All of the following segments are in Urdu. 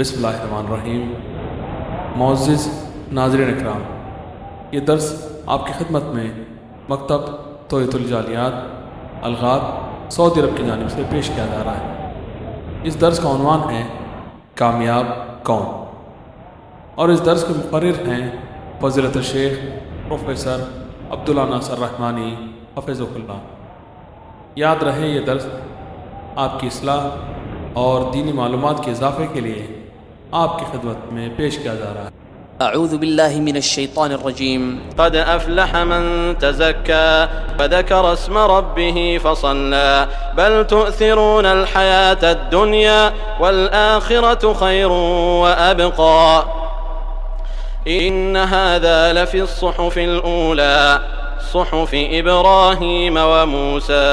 بسم اللہ الرحمن الرحیم۔ معزز ناظرین اکرام، یہ درس آپ کی خدمت میں مکتب توحید الجالیات الغار سعودی عرب کی جانب سے پیش کیا جا رہا ہے۔ اس درس کا عنوان ہے کامیاب کون، اور اس درس کے مقرر ہیں فضیلت الشیخ پروفیسر عبداللہ ناصر رحمانی حفظہ اللہ۔ یاد رہے یہ درس آپ کی اصلاح اور دینی معلومات کے اضافے کے لیے آپ کی خدمت میں پیش کیا جا رہا ہے۔ اعوذ باللہ من الشیطان الرجیم۔ قد افلح من تزكى وذكر اسم ربه فصلى بل تؤثرون الحياة الدنيا والآخرة خير وأبقى إن هذا لفي الصحف الأولى صحف إبراهيم وموسى۔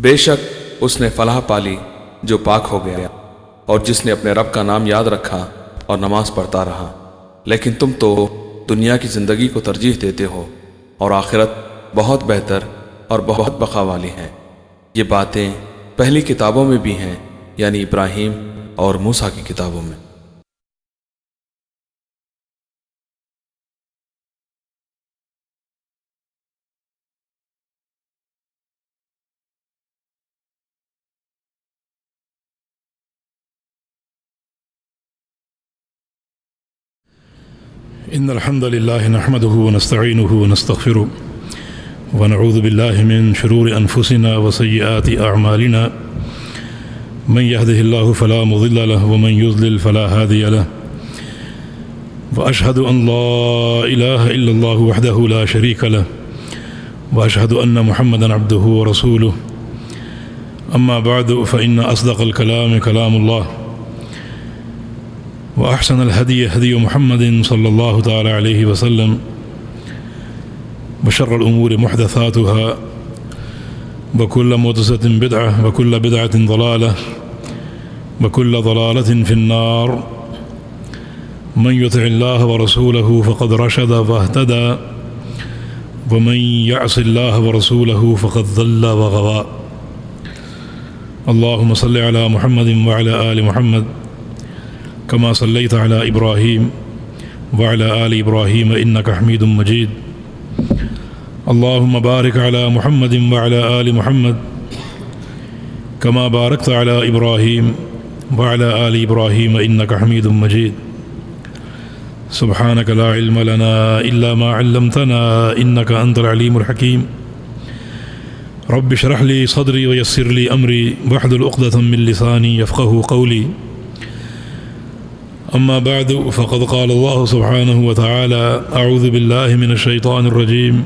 بے شک اس نے فلاح پالی جو پاک ہو گیا اور جس نے اپنے رب کا نام یاد رکھا اور نماز پڑھتا رہا، لیکن تم تو دنیا کی زندگی کو ترجیح دیتے ہو اور آخرت بہت بہتر اور بہت بقا والی ہیں۔ یہ باتیں پہلی کتابوں میں بھی ہیں، یعنی ابراہیم اور موسیٰ کی کتابوں میں۔ إن الحمد لله نحمده ونستعينه ونستغفره ونعوذ بالله من شرور أنفسنا وسيئات أعمالنا من يهده الله فلا مضل له ومن يضلل فلا هادي له وأشهد أن لا إله إلا الله وحده لا شريك له وأشهد أن محمدا عبده ورسوله أما بعد فإن أصدق الكلام كلام الله وأحسن الهدي هدي محمد صلى الله تعالى عليه وسلم وشر الأمور محدثاتها وكل محدثة بدعة وكل بدعة ضلالة وكل ضلالة في النار من يطع الله ورسوله فقد رشد واهتدى ومن يعص الله ورسوله فقد ضل وغوى اللهم صل على محمد وعلى آل محمد كما صليت على إبراهيم وعلى آل إبراهيم إنك حميد مجيد اللهم بارك على محمد وعلى آل محمد كما باركت على إبراهيم وعلى آل إبراهيم إنك حميد مجيد سبحانك لا علم لنا إلا ما علمتنا إنك أنت العليم الحكيم رب اشرح لي صدري ويسر لي أمري واحلل عقدة من لساني يفقهوا قولي أما بعد فقد قال الله سبحانه وتعالى أعوذ بالله من الشيطان الرجيم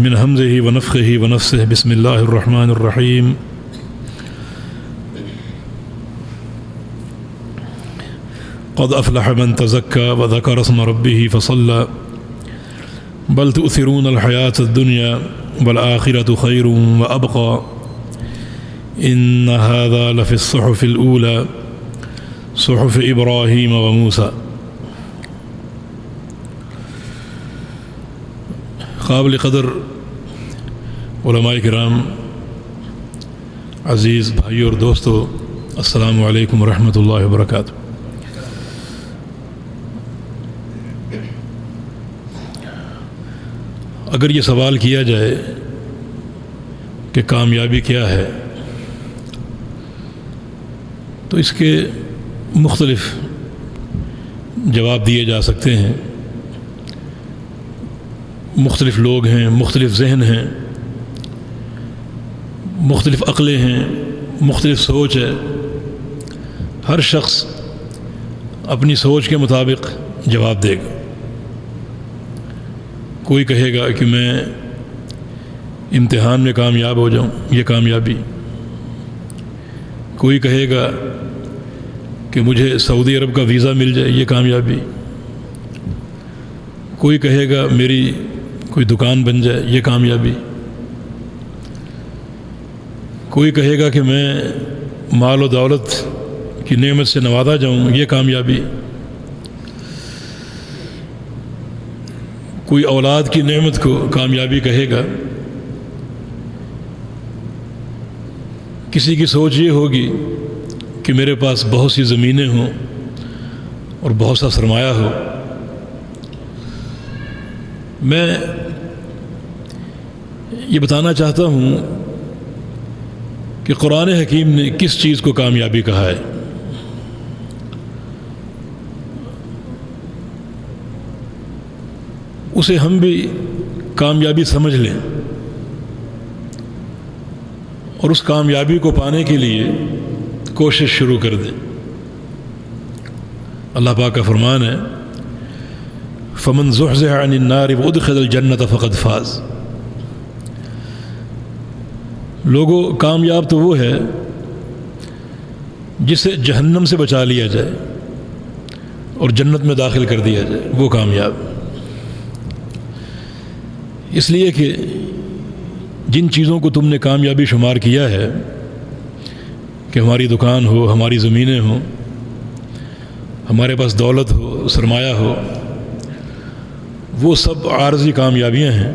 من همزه ونفخه ونفسه بسم الله الرحمن الرحيم قد أفلح من تزكى وذكر اسم ربه فصلى بل تؤثرون الحياة الدنيا والآخرة خير وأبقى إن هذا لفي الصحف الأولى صحف ابراہیم و موسیٰ۔ قابل قدر علماء کرام، عزیز بھائی اور دوستو، السلام علیکم ورحمۃ اللہ وبرکاتہ۔ اگر یہ سوال کیا جائے کہ کامیابی کیا ہے تو اس کے مختلف جواب دیے جا سکتے ہیں۔ مختلف لوگ ہیں، مختلف ذہن ہیں، مختلف عقلیں ہیں، مختلف سوچ ہے۔ ہر شخص اپنی سوچ کے مطابق جواب دے گا۔ کوئی کہے گا کہ میں امتحان میں کامیاب ہو جاؤں، یہ کامیابی۔ کوئی کہے گا کہ مجھے سعودی عرب کا ویزا مل جائے، یہ کامیابی۔ کوئی کہے گا میری کوئی دکان بن جائے، یہ کامیابی۔ کوئی کہے گا کہ میں مال و دولت کی نعمت سے نوازا جاؤں، یہ کامیابی۔ کوئی اولاد کی نعمت کو کامیابی کہے گا۔ کسی کی سوچ یہ ہوگی کہ میرے پاس بہت سی زمینیں ہوں اور بہت سا سرمایہ ہو. میں یہ بتانا چاہتا ہوں کہ قرآن حکیم نے کس چیز کو کامیابی کہا ہے. اسے ہم بھی کامیابی سمجھ لیں اور اس کامیابی کو پانے کے لیے کوشش شروع کر دیں. اللہ پاک کا فرمان ہے فمن زحزح عن النار وادخل الجنة فقد فاز. لوگوں کامیاب تو وہ ہے جسے جہنم سے بچا لیا جائے اور جنت میں داخل کر دیا جائے، وہ کامیاب. اس لیے کہ جن چیزوں کو تم نے کامیابی شمار کیا ہے کہ ہماری دکان ہو، ہماری زمینیں ہوں، ہمارے پاس دولت ہو، سرمایہ ہو، وہ سب عارضی کامیابیاں ہیں.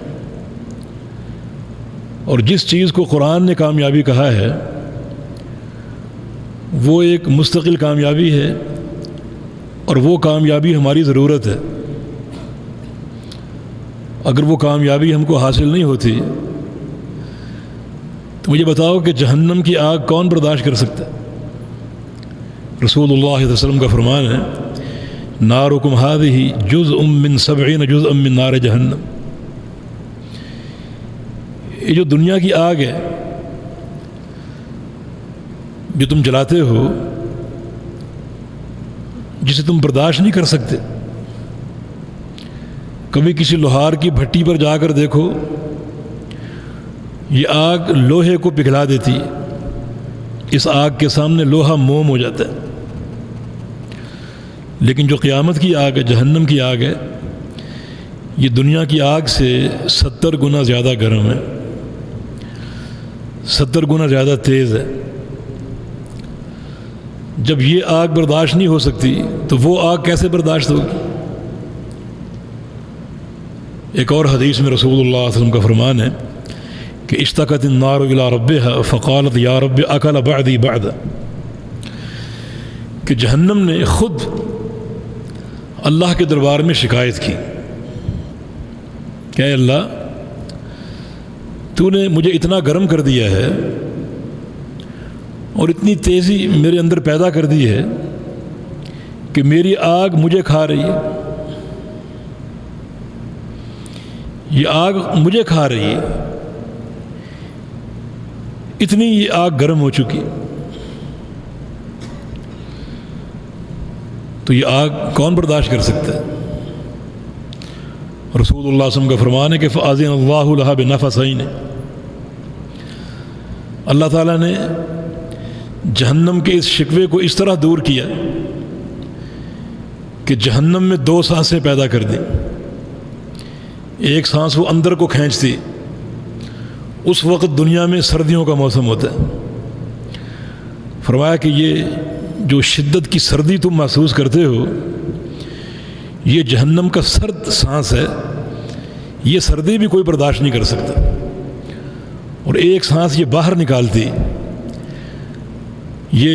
اور جس چیز کو قرآن نے کامیابی کہا ہے وہ ایک مستقل کامیابی ہے اور وہ کامیابی ہماری ضرورت ہے. اگر وہ کامیابی ہم کو حاصل نہیں ہوتی تو مجھے بتاؤ کہ جہنم کی آگ کون برداشت کر سکتا ہے؟ رسول اللہ صلی اللہ علیہ وسلم کا فرمان ہے نارکم ہذہ جزء من 70 جزءا من نار جہنم. یہ جو دنیا کی آگ ہے جو تم جلاتے ہو، جسے تم برداشت نہیں کر سکتے، کبھی کسی لوہار کی بھٹی پر جا کر دیکھو، یہ آگ لوہے کو پگھلا دیتی ہے. اس آگ کے سامنے لوہا موم ہو جاتا ہے. لیکن جو قیامت کی آگ ہے، جہنم کی آگ ہے، یہ دنیا کی آگ سے 70 گنا زیادہ گرم ہے، 70 گنا زیادہ تیز ہے. جب یہ آگ برداشت نہیں ہو سکتی تو وہ آگ کیسے برداشت ہوگی؟ ایک اور حدیث میں رسول اللہ صلی اللہ علیہ وسلم کا فرمان ہے کہ اشتکت النار الی ربها فقالت یا رب اکل بعدی بعدا. کہ جہنم نے خود اللہ کے دربار میں شکایت کی کہ اے اللہ، تو نے مجھے اتنا گرم کر دیا ہے اور اتنی تیزی میرے اندر پیدا کر دی ہے کہ میری آگ مجھے کھا رہی ہے، یہ آگ مجھے کھا رہی ہے، اتنی یہ آگ گرم ہو چکی. تو یہ آگ کون برداشت کر سکتا ہے؟ رسول اللہ صلی اللہ علیہ وسلم کا فرمان ہے کہ فَأَذِنَ اللَّهُ لَهَا بِنَفَسَيْنِ. اللہ تعالیٰ نے جہنم کے اس شکوے کو اس طرح دور کیا کہ جہنم میں 2 سانسیں پیدا کر دیں. ایک سانس وہ اندر کو کھینچتی. اس وقت دنیا میں سردیوں کا موسم ہوتا ہے. فرمایا کہ یہ جو شدت کی سردی تم محسوس کرتے ہو، یہ جہنم کا سرد سانس ہے، یہ سردی بھی کوئی برداشت نہیں کر سکتا. اور ایک سانس یہ باہر نکالتی، یہ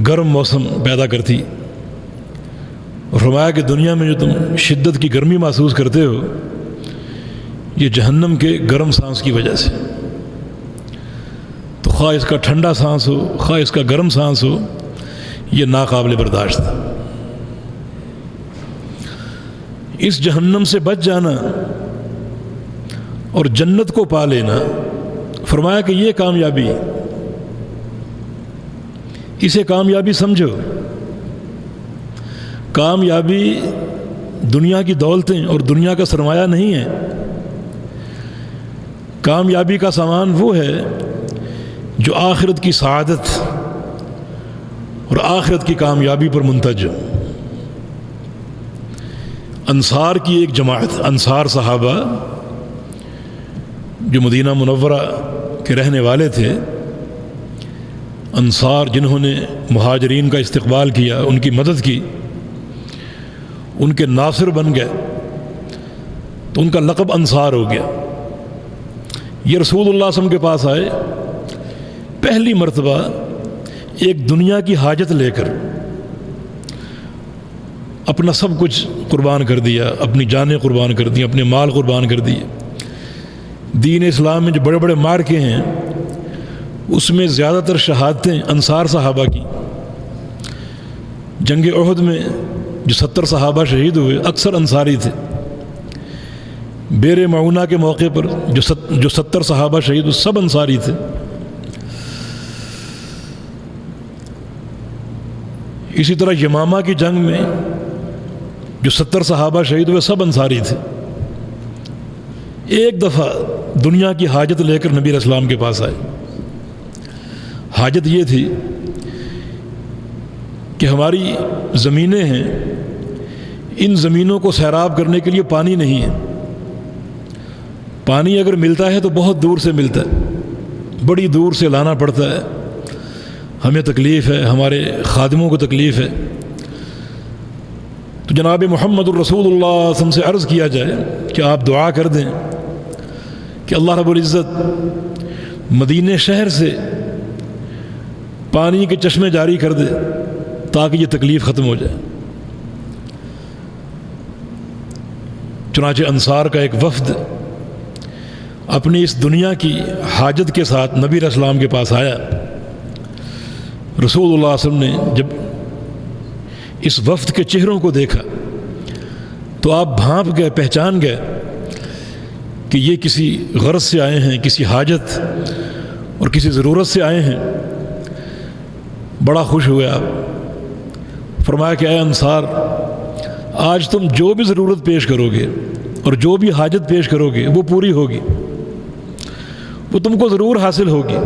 گرم موسم پیدا کرتی. اور فرمایا کہ دنیا میں جو تم شدت کی گرمی محسوس کرتے ہو، یہ جہنم کے گرم سانس کی وجہ سے. تو خواہ اس کا ٹھنڈا سانس ہو، خواہ اس کا گرم سانس ہو، یہ ناقابل برداشت تھا. اس جہنم سے بچ جانا اور جنت کو پا لینا، فرمایا کہ یہ کامیابی، اسے کامیابی سمجھو. کامیابی دنیا کی دولتیں اور دنیا کا سرمایہ نہیں ہے. کامیابی کا سامان وہ ہے جو آخرت کی سعادت اور آخرت کی کامیابی پر منتج ہو. انصار کی ایک جماعت، انصار صحابہ جو مدینہ منورہ کے رہنے والے تھے، انصار جنہوں نے مہاجرین کا استقبال کیا، ان کی مدد کی، ان کے ناصر بن گئے، تو ان کا لقب انصار ہو گیا. یہ رسول اللہ صلی اللہ علیہ وسلم کے پاس آئے، پہلی مرتبہ ایک دنیا کی حاجت لے کر اپنا سب کچھ قربان کر دیا، اپنی جانیں قربان کر دی، اپنے مال قربان کر دیے. دین اسلام میں جو بڑے بڑے معرکے ہیں اس میں زیادہ تر شہادتیں انصار صحابہ کی. جنگ احد میں جو 70 صحابہ شہید ہوئے اکثر انصاری تھے. بیر معونہ کے موقع پر جو 70 صحابہ شہید ہوئے سب انصاری تھے. اسی طرح یمامہ کی جنگ میں جو 70 صحابہ شہید ہوئے سب انصاری تھے. ایک دفعہ دنیا کی حاجت لے کر نبی علیہ السلام کے پاس آئے. حاجت یہ تھی کہ ہماری زمینیں ہیں، ان زمینوں کو سیراب کرنے کے لیے پانی نہیں ہے. پانی اگر ملتا ہے تو بہت دور سے ملتا ہے، بڑی دور سے لانا پڑتا ہے. ہمیں تکلیف ہے، ہمارے خادموں کو تکلیف ہے. تو جناب محمد الرسول اللہ صلی اللہ علیہ وسلم سے عرض کیا جائے کہ آپ دعا کر دیں کہ اللہ رب العزت مدینہ شہر سے پانی کے چشمے جاری کر دے تاکہ یہ تکلیف ختم ہو جائے. چنانچہ انصار کا ایک وفد اپنی اس دنیا کی حاجت کے ساتھ نبی علیہ السلام کے پاس آیا. رسول اللہ صلی اللہ علیہ وسلم نے جب اس وفد کے چہروں کو دیکھا تو آپ بھانپ گئے، پہچان گئے کہ یہ کسی غرض سے آئے ہیں، کسی حاجت اور کسی ضرورت سے آئے ہیں. بڑا خوش ہوئے آپ. فرمایا کہ اے انصار، آج تم جو بھی ضرورت پیش کرو گے اور جو بھی حاجت پیش کرو گے وہ پوری ہوگی، وہ تم کو ضرور حاصل ہوگی.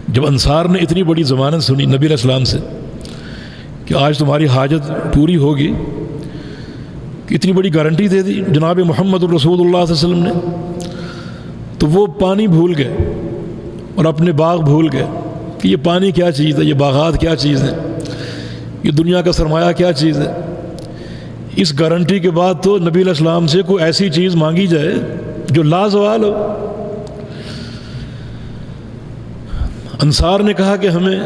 جب انصار نے اتنی بڑی ضمانت سنی نبی علیہ السلام سے کہ آج تمہاری حاجت پوری ہوگی، کہ اتنی بڑی گارنٹی دے دی جناب محمد الرسول اللہ صلی اللہ علیہ وسلم نے، تو وہ پانی بھول گئے اور اپنے باغ بھول گئے کہ یہ پانی کیا چیز ہے، یہ باغات کیا چیز ہے، یہ دنیا کا سرمایہ کیا چیز ہے. اس گارنٹی کے بعد تو نبی علیہ السلام سے کوئی ایسی چیز مانگی جائے جو لازوال ہو. انصار نے کہا کہ ہمیں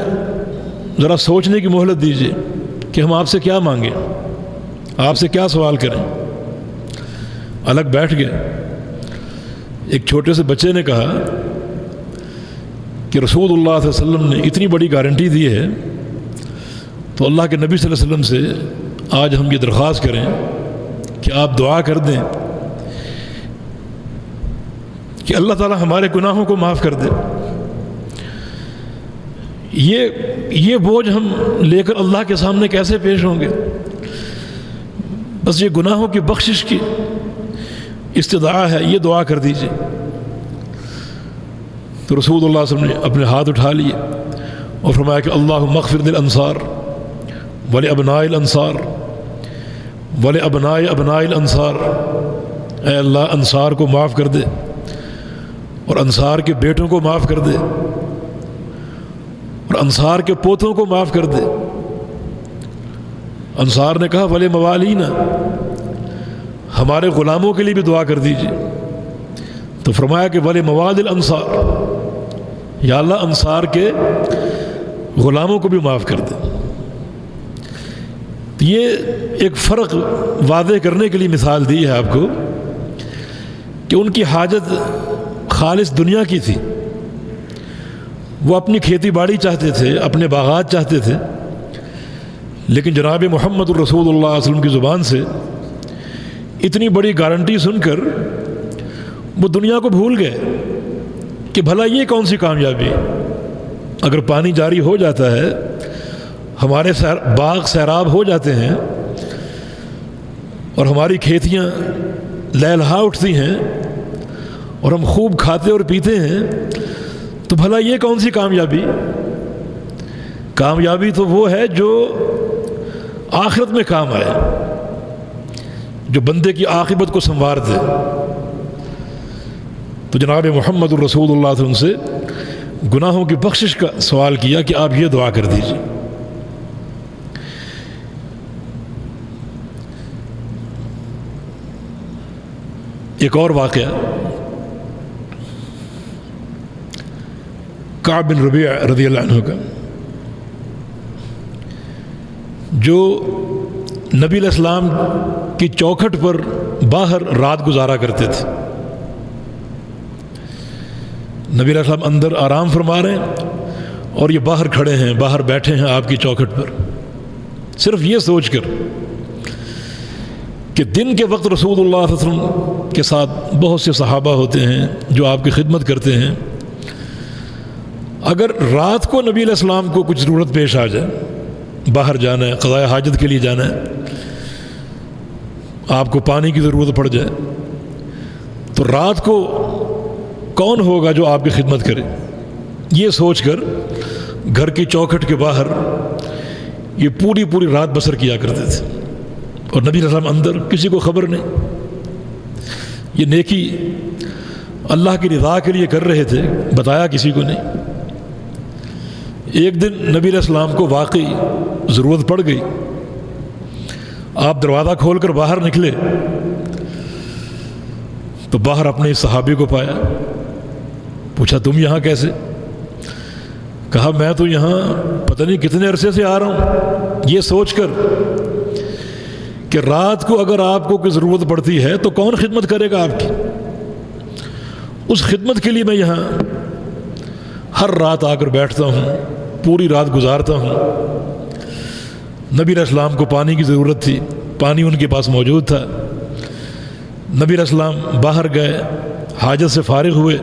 ذرا سوچنے کی مہلت دیجیے کہ ہم آپ سے کیا مانگیں، آپ سے کیا سوال کریں. الگ بیٹھ گئے. ایک چھوٹے سے بچے نے کہا کہ رسول اللہ صلی اللہ علیہ وسلم نے اتنی بڑی گارنٹی دی ہے تو اللہ کے نبی صلی اللہ علیہ وسلم سے آج ہم یہ درخواست کریں کہ آپ دعا کر دیں کہ اللہ تعالی ہمارے گناہوں کو معاف کر دے. یہ بوجھ ہم لے کر اللہ کے سامنے کیسے پیش ہوں گے؟ بس یہ گناہوں کی بخشش کی استدعا ہے، یہ دعا کر دیجیے. تو رسول اللہ صلی اللہ علیہ وسلم نے اپنے ہاتھ اٹھا لیے اور فرمایا کہ اللہم اغفر للانصار ولابناء الانصار ولابناء ابناء الانصار. اے اللہ انصار کو معاف کر دے اور انصار کے بیٹوں کو معاف کر دے اور انصار کے پوتوں کو معاف کر دے. انصار نے کہا ولی موالینا، ہمارے غلاموں کے لیے بھی دعا کر دیجیے. تو فرمایا کہ ولی موال الانصار، یا اللہ انصار کے غلاموں کو بھی معاف کر دے. یہ ایک فرق واضح کرنے کے لیے مثال دی ہے آپ کو کہ ان کی حاجت خالص دنیا کی تھی. وہ اپنی کھیتی باڑی چاہتے تھے، اپنے باغات چاہتے تھے، لیکن جناب محمد الرسول اللہ صلی اللہ علیہ وسلم کی زبان سے اتنی بڑی گارنٹی سن کر وہ دنیا کو بھول گئے کہ بھلا یہ کون سی کامیابی، اگر پانی جاری ہو جاتا ہے، ہمارے باغ سیراب ہو جاتے ہیں اور ہماری کھیتیاں لہلہا اٹھتی ہیں اور ہم خوب کھاتے اور پیتے ہیں، تو بھلا یہ کون سی کامیابی؟ کامیابی تو وہ ہے جو آخرت میں کام آئے، جو بندے کی عاقبت کو سنوار دے. تو جناب محمد الرسول اللہ صلی اللہ علیہ وسلم سے گناہوں کی بخشش کا سوال کیا کہ آپ یہ دعا کر دیجیے. ایک اور واقعہ، کعب بن ربیع رضی اللہ عنہ کا، جو نبی علیہ السلام کی چوکھٹ پر باہر رات گزارا کرتے تھے۔ نبی علیہ السلام اندر آرام فرما رہے ہیں اور یہ باہر کھڑے ہیں، باہر بیٹھے ہیں آپ کی چوکھٹ پر، صرف یہ سوچ کر کہ دن کے وقت رسول اللہ صلی اللہ علیہ وسلم کے ساتھ بہت سے صحابہ ہوتے ہیں جو آپ کی خدمت کرتے ہیں، اگر رات کو نبی علیہ السلام کو کچھ ضرورت پیش آ جائے، باہر جانا ہے، قضاء حاجت کے لیے جانا ہے، آپ کو پانی کی ضرورت پڑ جائے، تو رات کو کون ہوگا جو آپ کی خدمت کرے؟ یہ سوچ کر گھر کی چوکھٹ کے باہر یہ پوری رات بسر کیا کرتے تھے، اور نبی علیہ السلام اندر، کسی کو خبر نہیں۔ یہ نیکی اللہ کی رضا کے لیے کر رہے تھے، بتایا کسی کو نہیں۔ ایک دن نبی علیہ السلام کو واقعی ضرورت پڑ گئی، آپ دروازہ کھول کر باہر نکلے تو باہر اپنے صحابی کو پایا، پوچھا تم یہاں کیسے؟ کہا میں تو یہاں پتہ نہیں کتنے عرصے سے آ رہا ہوں، یہ سوچ کر کہ رات کو اگر آپ کو کوئی ضرورت پڑتی ہے تو کون خدمت کرے گا آپ کی، اس خدمت کے لیے میں یہاں ہر رات آ کر بیٹھتا ہوں، پوری رات گزارتا ہوں۔ نبی علیہ السلام کو پانی کی ضرورت تھی، پانی ان کے پاس موجود تھا، نبی علیہ السلام باہر گئے، حاجت سے فارغ ہوئے،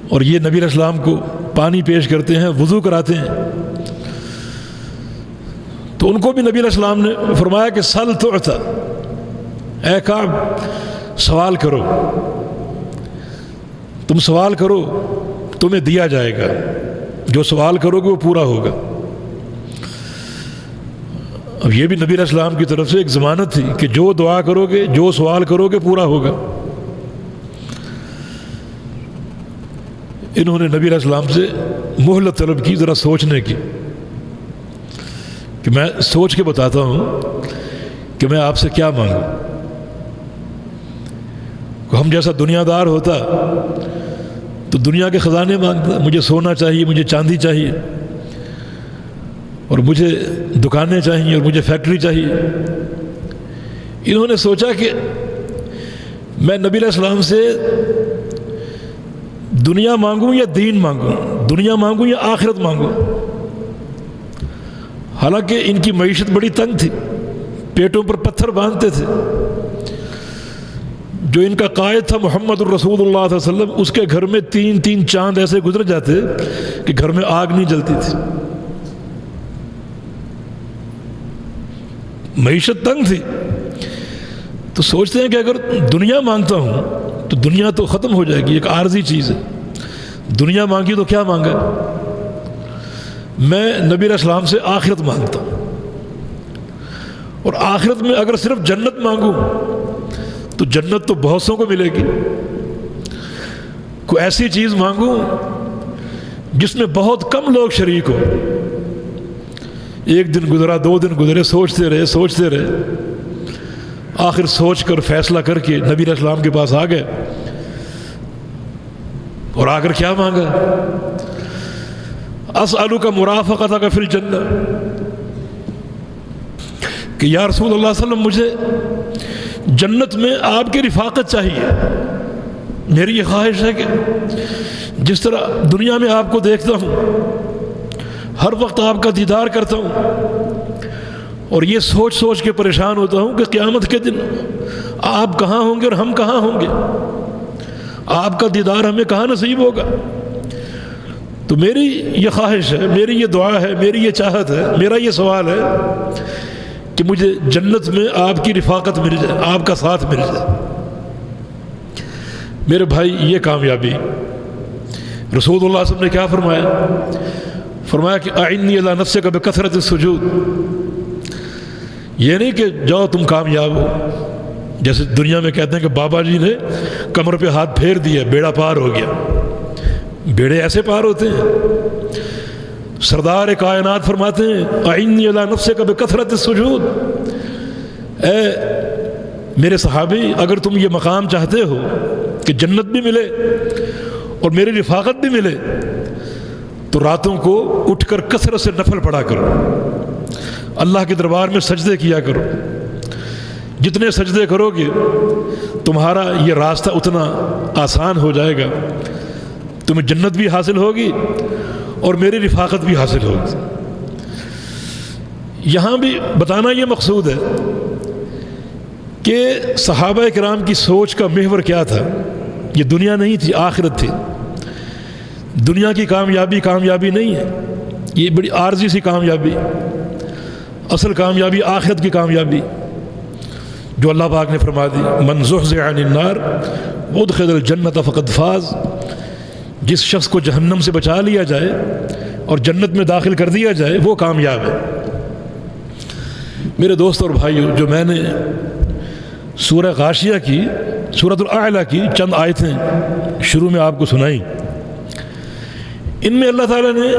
اور یہ نبی علیہ السلام کو پانی پیش کرتے ہیں، وضو کراتے ہیں، تو ان کو بھی نبی علیہ السلام نے فرمایا کہ سل تعطا، اے کعب سوال کرو، تم سوال کرو تمہیں دیا جائے گا، جو سوال کرو گے وہ پورا ہوگا۔ اب یہ بھی نبی علیہ السلام کی طرف سے ایک ضمانت تھی کہ جو دعا کرو گے، جو سوال کرو گے پورا ہوگا۔ انہوں نے نبی علیہ السلام سے مہلت طلب کی، ذرا سوچنے کی، کہ میں سوچ کے بتاتا ہوں کہ میں آپ سے کیا مانگوں۔ ہم جیسا دنیا دار ہوتا تو دنیا کے خزانے مانگتا، مجھے سونا چاہیے، مجھے چاندی چاہیے، اور مجھے دکانیں چاہیے، اور مجھے فیکٹری چاہیے۔ انہوں نے سوچا کہ میں نبی علیہ السلام سے دنیا مانگوں یا دین مانگوں، دنیا مانگوں یا آخرت مانگوں۔ حالانکہ ان کی معیشت بڑی تنگ تھی، پیٹوں پر پتھر باندھتے تھے۔ جو ان کا قائد تھا محمد الرسول اللہ صلی اللہ علیہ وسلم، اس کے گھر میں 3 چاند ایسے گزر جاتے کہ گھر میں آگ نہیں جلتی تھی۔ معیشت تنگ تھی، تو سوچتے ہیں کہ اگر دنیا مانگتا ہوں تو دنیا تو ختم ہو جائے گی، ایک عارضی چیز ہے، دنیا مانگی تو کیا مانگا؟ میں نبی علیہ السلام سے آخرت مانگتا ہوں، اور آخرت میں اگر صرف جنت مانگوں تو جنت تو بہت سو کو ملے گی، کوئی ایسی چیز مانگوں جس میں بہت کم لوگ شریک ہو۔ ایک دن گزرا، 2 دن گزرے، سوچتے رہے، آخر سوچ کر فیصلہ کر کے نبی علیہ السلام کے پاس آ گئے، اور آ کر کیا مانگا؟ اسألک مرافقتک فی الجنہ، کہ یا رسول اللہ صلی اللہ علیہ وسلم مجھے جنت میں آپ کی رفاقت چاہیے۔ میری یہ خواہش ہے کہ جس طرح دنیا میں آپ کو دیکھتا ہوں، ہر وقت آپ کا دیدار کرتا ہوں، اور یہ سوچ کے پریشان ہوتا ہوں کہ قیامت کے دن آپ کہاں ہوں گے اور ہم کہاں ہوں گے، آپ کا دیدار ہمیں کہاں نصیب ہوگا۔ تو میری یہ خواہش ہے، میری یہ دعا ہے، میری یہ چاہت ہے، میرا یہ سوال ہے کہ مجھے جنت میں آپ کی رفاقت مل جائے، آپ کا ساتھ مل جائے۔ میرے بھائی، یہ کامیابی رسول اللہ صلی اللہ علیہ وسلم نے کیا فرمایا کہ اعنی علی نفسک بکثرۃ السجود۔ یہ نہیں کہ جاؤ تم کامیاب ہو، جیسے دنیا میں کہتے ہیں کہ بابا جی نے کمر پہ ہاتھ پھیر دیا، بیڑا پار ہو گیا۔ بیڑے ایسے پار ہوتے ہیں؟ سردار کائنات فرماتے ہیں اعنی علی نفسک بکثرۃ السجود، اے میرے صحابی، اگر تم یہ مقام چاہتے ہو کہ جنت بھی ملے اور میری رفاقت بھی ملے، تو راتوں کو اٹھ کر کثرت سے نفل پڑھا کرو، اللہ کے دربار میں سجدے کیا کرو۔ جتنے سجدے کرو گے تمہارا یہ راستہ اتنا آسان ہو جائے گا، تمہیں جنت بھی حاصل ہوگی اور میری رفاقت بھی حاصل ہوگی۔ یہاں بھی بتانا یہ مقصود ہے کہ صحابہ کرام کی سوچ کا محور کیا تھا۔ یہ دنیا نہیں تھی، آخرت تھی۔ دنیا کی کامیابی کامیابی نہیں ہے، یہ بڑی عارضی سی کامیابی، اصل کامیابی آخرت کی کامیابی جو اللہ پاک نے فرما دی، من زحزح عن النار وادخل الجنت فقد فاز۔ جس شخص کو جہنم سے بچا لیا جائے اور جنت میں داخل کر دیا جائے وہ کامیاب ہے۔ میرے دوست اور بھائیو، جو میں نے سورہ غاشیہ کی، سورۃ الاعلیٰ کی چند آیتیں شروع میں آپ کو سنائیں، ان میں اللہ تعالیٰ نے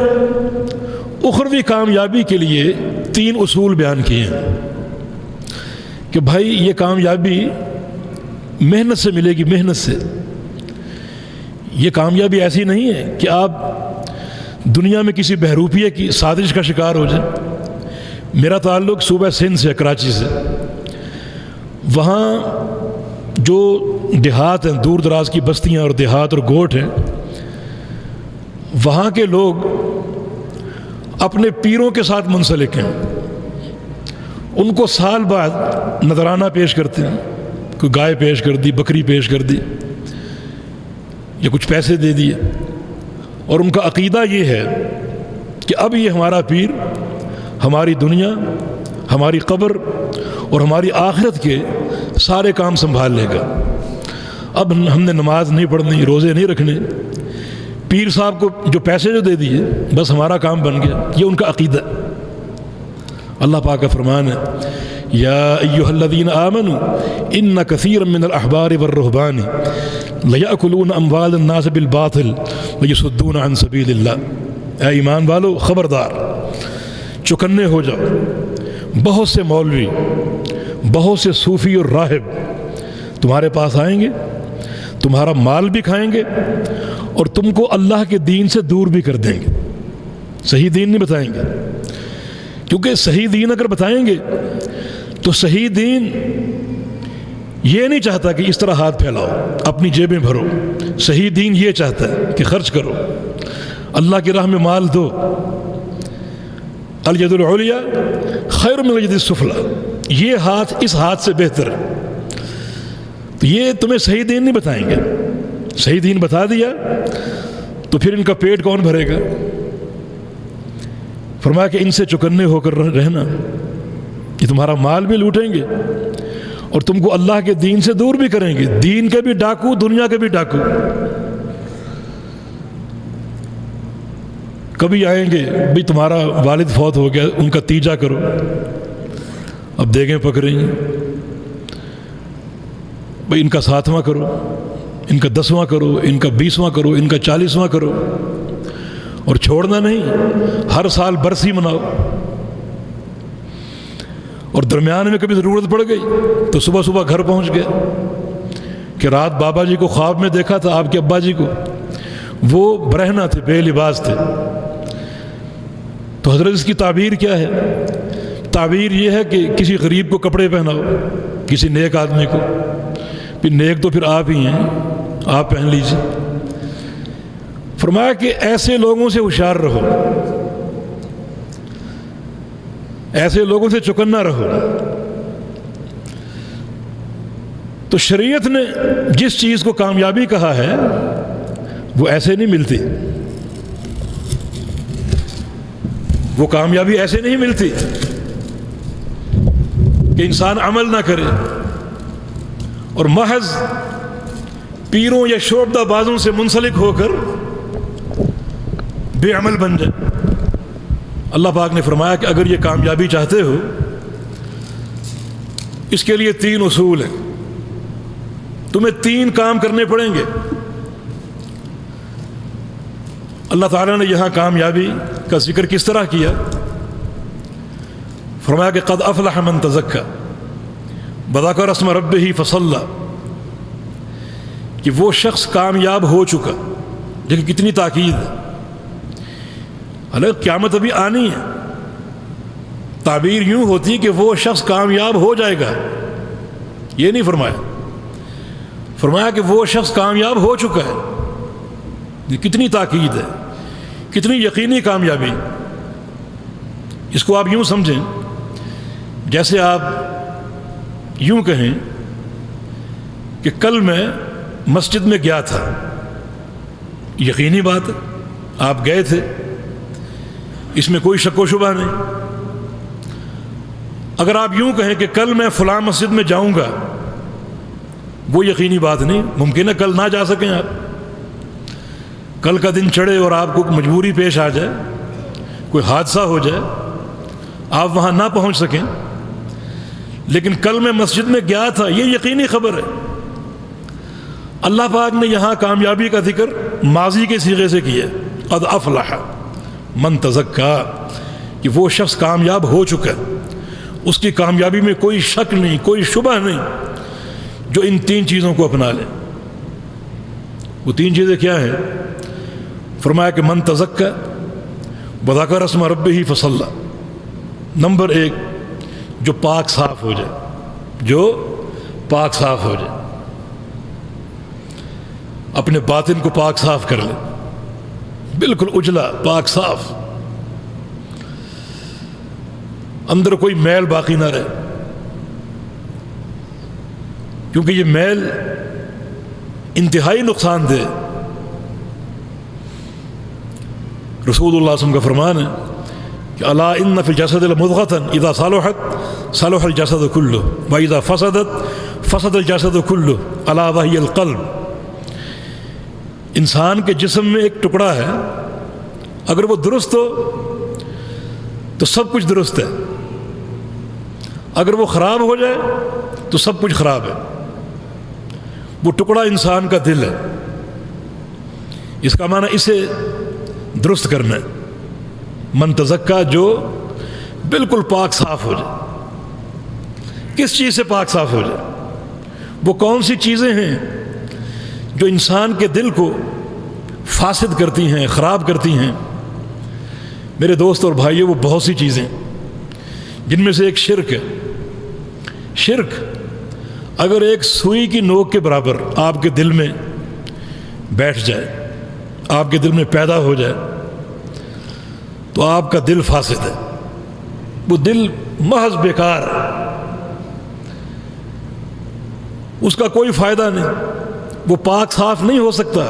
اخروی کامیابی کے لیے 3 اصول بیان کیے ہیں کہ بھائی یہ کامیابی محنت سے ملے گی، محنت سے۔ یہ کامیابی ایسی نہیں ہے کہ آپ دنیا میں کسی بہروپیے کی سازش کا شکار ہو جائیں۔ میرا تعلق صوبہ سندھ سے، کراچی سے۔ وہاں جو دیہات ہیں، دور دراز کی بستیاں اور دیہات اور گوٹھ ہیں، وہاں کے لوگ اپنے پیروں کے ساتھ منسلک ہیں۔ ان کو سال بعد نذرانہ پیش کرتے ہیں، کوئی گائے پیش کر دی، بکری پیش کر دی یا کچھ پیسے دے دیے، اور ان کا عقیدہ یہ ہے کہ اب یہ ہمارا پیر ہماری دنیا، ہماری قبر اور ہماری آخرت کے سارے کام سنبھال لے گا۔ اب ہم نے نماز نہیں پڑھنی، روزے نہیں رکھنے، پیر صاحب کو جو پیسے جو دے دیے بس ہمارا کام بن گیا۔ یہ ان کا عقیدہ۔ اللہ پاک کا فرمان ہے، یا ایھا الذین آمنوا ان کثیرا من الاحبار والرہبان لیأکلون اموال الناس بالباطل ویصدون عن سبیل اللہ۔ اے ایمان والو، خبردار، چکنے ہو جاؤ۔ بہت سے مولوی، بہت سے صوفی اور راہب تمہارے پاس آئیں گے، تمہارا مال بھی کھائیں گے اور تم کو اللہ کے دین سے دور بھی کر دیں گے۔ صحیح دین نہیں بتائیں گے، کیونکہ صحیح دین اگر بتائیں گے تو صحیح دین یہ نہیں چاہتا کہ اس طرح ہاتھ پھیلاؤ، اپنی جیبیں بھرو۔ صحیح دین یہ چاہتا ہے کہ خرچ کرو، اللہ کی راہ میں مال دو۔ الید العلیٰ خیر من الید السفلیٰ، یہ ہاتھ اس ہاتھ سے بہتر ہے۔ تو یہ تمہیں صحیح دین نہیں بتائیں گے۔ صحیح دین بتا دیا تو پھر ان کا پیٹ کون بھرے گا؟ فرمایا کہ ان سے چکنے ہو کر رہنا، یہ تمہارا مال بھی لوٹیں گے اور تم کو اللہ کے دین سے دور بھی کریں گے۔ دین کے بھی ڈاکو، دنیا کے بھی ڈاکو۔ کبھی آئیں گے بھی تمہارا والد فوت ہو گیا، ان کا تیجا کرو، اب دیگیں پک رہی ہیں، بھائی ان کا 7واں کرو، ان کا 10واں کرو، ان کا 20واں کرو، ان کا 40واں کرو، اور چھوڑنا نہیں، ہر سال برسی مناؤ۔ اور درمیان میں کبھی ضرورت پڑ گئی تو صبح صبح گھر پہنچ گئے کہ رات بابا جی کو خواب میں دیکھا تھا، آپ کے ابا جی کو، وہ برہنہ تھے، بے لباس تھے۔ تو حضرت اس کی تعبیر کیا ہے؟ تعبیر یہ ہے کہ کسی غریب کو کپڑے پہناؤ، کسی نیک آدمی کو، پھر نیک تو پھر آپ ہی ہیں، آپ پہن لیجیے۔ فرمایا کہ ایسے لوگوں سے ہوشیار رہو، ایسے لوگوں سے چکنا رہو۔ تو شریعت نے جس چیز کو کامیابی کہا ہے وہ ایسے نہیں ملتی، وہ کامیابی ایسے نہیں ملتی کہ انسان عمل نہ کرے اور محض پیروں یا شعبدہ بازوں سے منسلک ہو کر بے عمل بن جائے۔ اللہ پاک نے فرمایا کہ اگر یہ کامیابی چاہتے ہو، اس کے لیے 3 اصول ہیں، تمہیں 3 کام کرنے پڑیں گے۔ اللہ تعالیٰ نے یہاں کامیابی کا ذکر کس طرح کیا؟ فرمایا کہ قد افلح من تزکا وذکر اسم ربہ فصلی، کہ وہ شخص کامیاب ہو چکا۔ دیکھیں کتنی تاکید ہے حالانکہ قیامت ابھی آنی ہے. تعبیر یوں ہوتی کہ وہ شخص کامیاب ہو جائے گا، یہ نہیں فرمایا. فرمایا کہ وہ شخص کامیاب ہو چکا ہے. یہ کتنی تاکید ہے، کتنی یقینی کامیابی. اس کو آپ یوں سمجھیں جیسے آپ یوں کہیں کہ کل میں مسجد میں گیا تھا. یقینی بات ہے، آپ گئے تھے، اس میں کوئی شک و شبہ نہیں. اگر آپ یوں کہیں کہ کل میں فلاں مسجد میں جاؤں گا، وہ یقینی بات نہیں. ممکن ہے کل نہ جا سکیں آپ، کل کا دن چڑھے اور آپ کو مجبوری پیش آ جائے، کوئی حادثہ ہو جائے، آپ وہاں نہ پہنچ سکیں. لیکن کل میں مسجد میں گیا تھا، یہ یقینی خبر ہے. اللہ پاک نے یہاں کامیابی کا ذکر ماضی کے صیغے سے کیا، قد افلح من تزکا، کہ وہ شخص کامیاب ہو چکا ہے. اس کی کامیابی میں کوئی شک نہیں، کوئی شبہ نہیں جو ان 3 چیزوں کو اپنا لے. وہ 3 چیزیں کیا ہیں؟ فرمایا کہ من تزکا وذکر اسم ربہ فصلی. نمبر 1، جو پاک صاف ہو جائے، جو پاک صاف ہو جائے، اپنے باطن کو پاک صاف کر لے، بالکل اجلا پاک صاف، اندر کوئی میل باقی نہ رہے. کیونکہ یہ میل انتہائی نقصان دہ. رسول اللہ صلی اللہ علیہ وسلم کا فرمان ہے کہ الا ان فی الجسد لمضغۃ اذا صلحت صلح الجسد كله واذا فسدت فسد الجسد كله الا وهي القلب. انسان کے جسم میں ایک ٹکڑا ہے، اگر وہ درست ہو تو سب کچھ درست ہے، اگر وہ خراب ہو جائے تو سب کچھ خراب ہے. وہ ٹکڑا انسان کا دل ہے. اس کا معنی اسے درست کرنا ہے. من تزکا، جو بالکل پاک صاف ہو جائے. کس چیز سے پاک صاف ہو جائے؟ وہ کون سی چیزیں ہیں جو انسان کے دل کو فاسد کرتی ہیں، خراب کرتی ہیں؟ میرے دوست اور بھائیو، وہ بہت سی چیزیں، جن میں سے ایک شرک ہے. شرک اگر ایک سوئی کی نوک کے برابر آپ کے دل میں بیٹھ جائے، آپ کے دل میں پیدا ہو جائے، تو آپ کا دل فاسد ہے. وہ دل محض بیکار، اس کا کوئی فائدہ نہیں. وہ پاک صاف نہیں ہو سکتا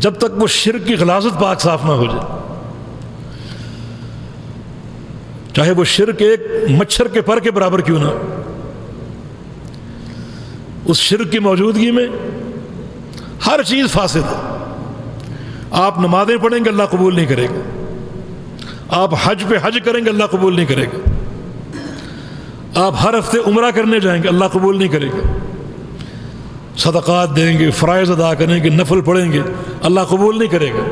جب تک وہ شرک کی غلاظت پاک صاف نہ ہو جائے. چاہے وہ شرک ایک مچھر کے پر کے برابر کیوں نہ، اس شرک کی موجودگی میں ہر چیز فاسد ہے. آپ نمازیں پڑھیں گے، اللہ قبول نہیں کرے گا. آپ حج پہ حج کریں گے، اللہ قبول نہیں کرے گا. آپ ہر ہفتے عمرہ کرنے جائیں گے، اللہ قبول نہیں کرے گا. صدقات دیں گے، فرائض ادا کریں گے، نفل پڑھیں گے، اللہ قبول نہیں کرے گا.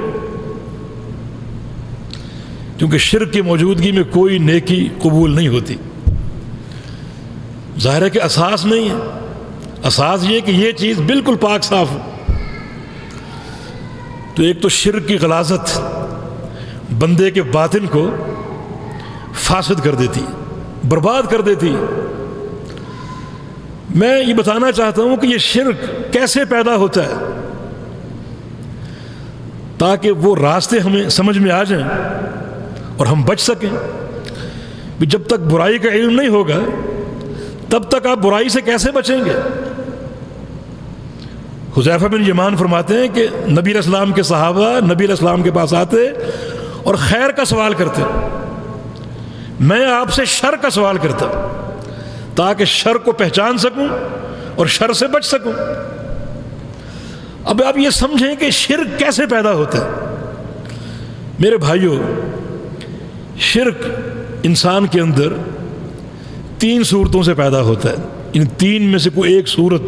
کیونکہ شرک کی موجودگی میں کوئی نیکی قبول نہیں ہوتی. ظاہر ہے کہ اساس نہیں ہے. اساس یہ کہ یہ چیز بالکل پاک صاف ہو. تو ایک تو شرک کی غلاظت بندے کے باطن کو فاسد کر دیتی، برباد کر دیتی. میں یہ بتانا چاہتا ہوں کہ یہ شرک کیسے پیدا ہوتا ہے، تاکہ وہ راستے ہمیں سمجھ میں آ جائیں اور ہم بچ سکیں. جب تک برائی کا علم نہیں ہوگا تب تک آپ برائی سے کیسے بچیں گے؟ حذیفہ بن یمان فرماتے ہیں کہ نبی علیہ السلام کے صحابہ نبی علیہ السلام کے پاس آتے اور خیر کا سوال کرتے. میں آپ سے شر کا سوال کرتا تاکہ شر کو پہچان سکوں اور شر سے بچ سکوں. اب آپ یہ سمجھیں کہ شرک کیسے پیدا ہوتا ہے. میرے بھائیوں، شرک انسان کے اندر 3 صورتوں سے پیدا ہوتا ہے. ان 3 میں سے کوئی ایک صورت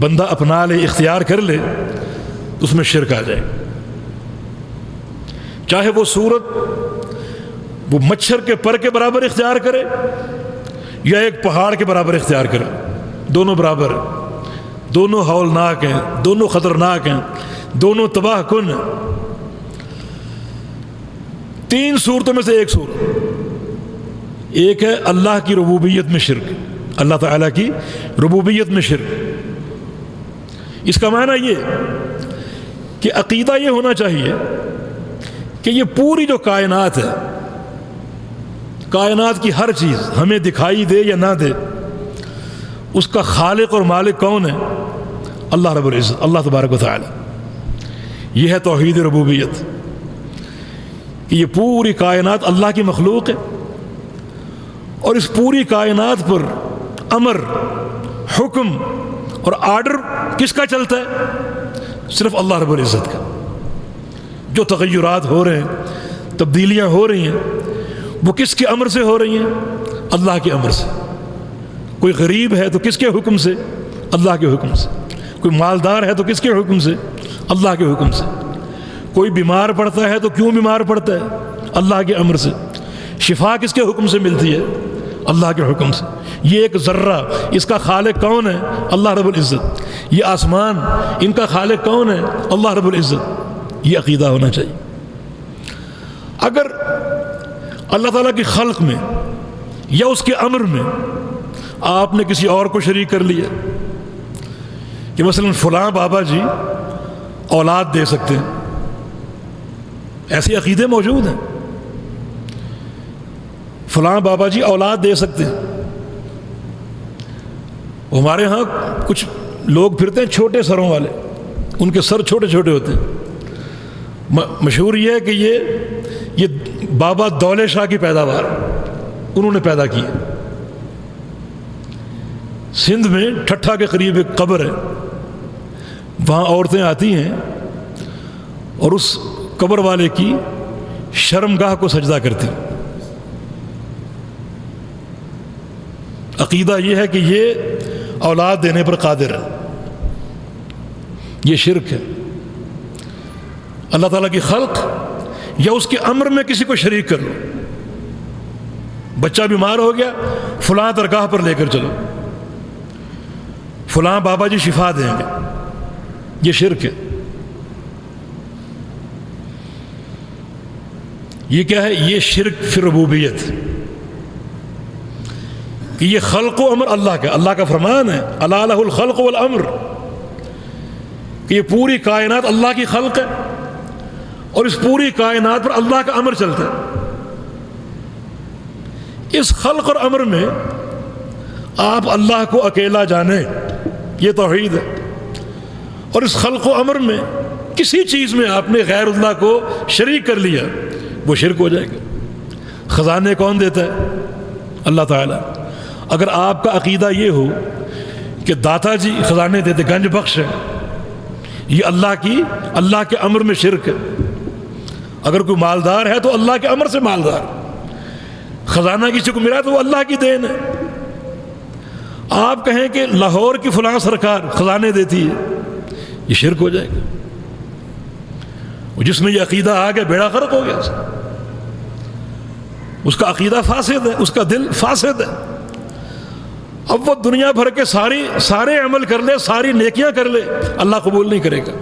بندہ اپنا لے، اختیار کر لے، تو اس میں شرک آ جائے. چاہے وہ صورت وہ مچھر کے پر کے برابر اختیار کرے یا ایک پہاڑ کے برابر اختیار کرے، دونوں برابر ہیں، دونوں ہولناک ہیں، دونوں خطرناک ہیں، دونوں تباہ کن ہیں. 3 صورتوں میں سے ایک صورت، ایک ہے اللہ کی ربوبیت میں شرک، اللہ تعالیٰ کی ربوبیت میں شرک۔ اس کا معنی یہ کہ عقیدہ یہ ہونا چاہیے کہ یہ پوری جو کائنات ہے، کائنات کی ہر چیز ہمیں دکھائی دے یا نہ دے، اس کا خالق اور مالک کون ہے؟ اللہ رب العزت، اللہ تبارک و تعالی۔ یہ ہے توحید ربوبیت، کہ یہ پوری کائنات اللہ کی مخلوق ہے، اور اس پوری کائنات پر امر، حکم اور آرڈر کس کا چلتا ہے؟ صرف اللہ رب العزت کا۔ جو تغیرات ہو رہے ہیں، تبدیلیاں ہو رہی ہیں، وہ کس کے امر سے ہو رہی ہیں؟ اللہ کے امر سے۔ کوئی غریب ہے تو کس کے حکم سے؟ اللہ کے حکم سے۔ کوئی مالدار ہے تو کس کے حکم سے؟ اللہ کے حکم سے۔ کوئی بیمار پڑتا ہے تو کیوں بیمار پڑتا ہے؟ اللہ کے امر سے۔ شفا کس کے حکم سے ملتی ہے؟ اللہ کے حکم سے۔ یہ ایک ذرہ، اس کا خالق کون ہے؟ اللہ رب العزت۔ یہ آسمان، ان کا خالق کون ہے؟ اللہ رب العزت۔ یہ عقیدہ ہونا چاہیے۔ اگر اللہ تعالیٰ کی خلق میں یا اس کے امر میں آپ نے کسی اور کو شریک کر لیا، کہ مثلا فلاں بابا جی اولاد دے سکتے ہیں، ایسے عقیدے موجود ہیں، فلاں بابا جی اولاد دے سکتے ہیں۔ ہمارے ہاں کچھ لوگ پھرتے ہیں چھوٹے سروں والے، ان کے سر چھوٹے چھوٹے ہوتے ہیں۔ مشہور یہ ہے کہ یہ بابا دولے شاہ کی پیداوار انہوں نے پیدا کی ہے۔ سندھ میں ٹھٹھا کے قریب ایک قبر ہے، وہاں عورتیں آتی ہیں اور اس قبر والے کی شرمگاہ کو سجدہ کرتی۔ عقیدہ یہ ہے کہ یہ اولاد دینے پر قادر ہے۔ یہ شرک ہے۔ اللہ تعالیٰ کی خلق یا اس کے امر میں کسی کو شریک کر لو۔ بچہ بیمار ہو گیا، فلاں درگاہ پر لے کر چلو، فلاں بابا جی شفا دیں گے، یہ شرک ہے۔ یہ کیا ہے؟ یہ شرک فی ربوبیت، کہ یہ خلق و امر اللہ کا، اللہ کا فرمان ہے، الا لہ الخلق والامر، کہ یہ پوری کائنات اللہ کی خلق ہے اور اس پوری کائنات پر اللہ کا امر چلتا ہے۔ اس خلق اور امر میں آپ اللہ کو اکیلا جانیں، یہ توحید ہے۔ اور اس خلق و امر میں کسی چیز میں آپ نے غیر اللہ کو شریک کر لیا، وہ شرک ہو جائے گا۔ خزانے کون دیتا ہے؟ اللہ تعالیٰ۔ اگر آپ کا عقیدہ یہ ہو کہ داتا جی خزانے دیتے، گنج بخش ہے، یہ اللہ کے امر میں شرک ہے۔ اگر کوئی مالدار ہے تو اللہ کے امر سے مالدار، خزانہ کسی کو ملا تو وہ اللہ کی دین ہے۔ آپ کہیں کہ لاہور کی فلاں سرکار خزانے دیتی ہے، یہ شرک ہو جائے گا۔ جس میں یہ عقیدہ آ گیا، بیڑا غرق ہو گیا، اس کا عقیدہ فاسد ہے، اس کا دل فاسد ہے۔ اب وہ دنیا بھر کے سارے عمل کر لے، ساری نیکیاں کر لے، اللہ قبول نہیں کرے گا۔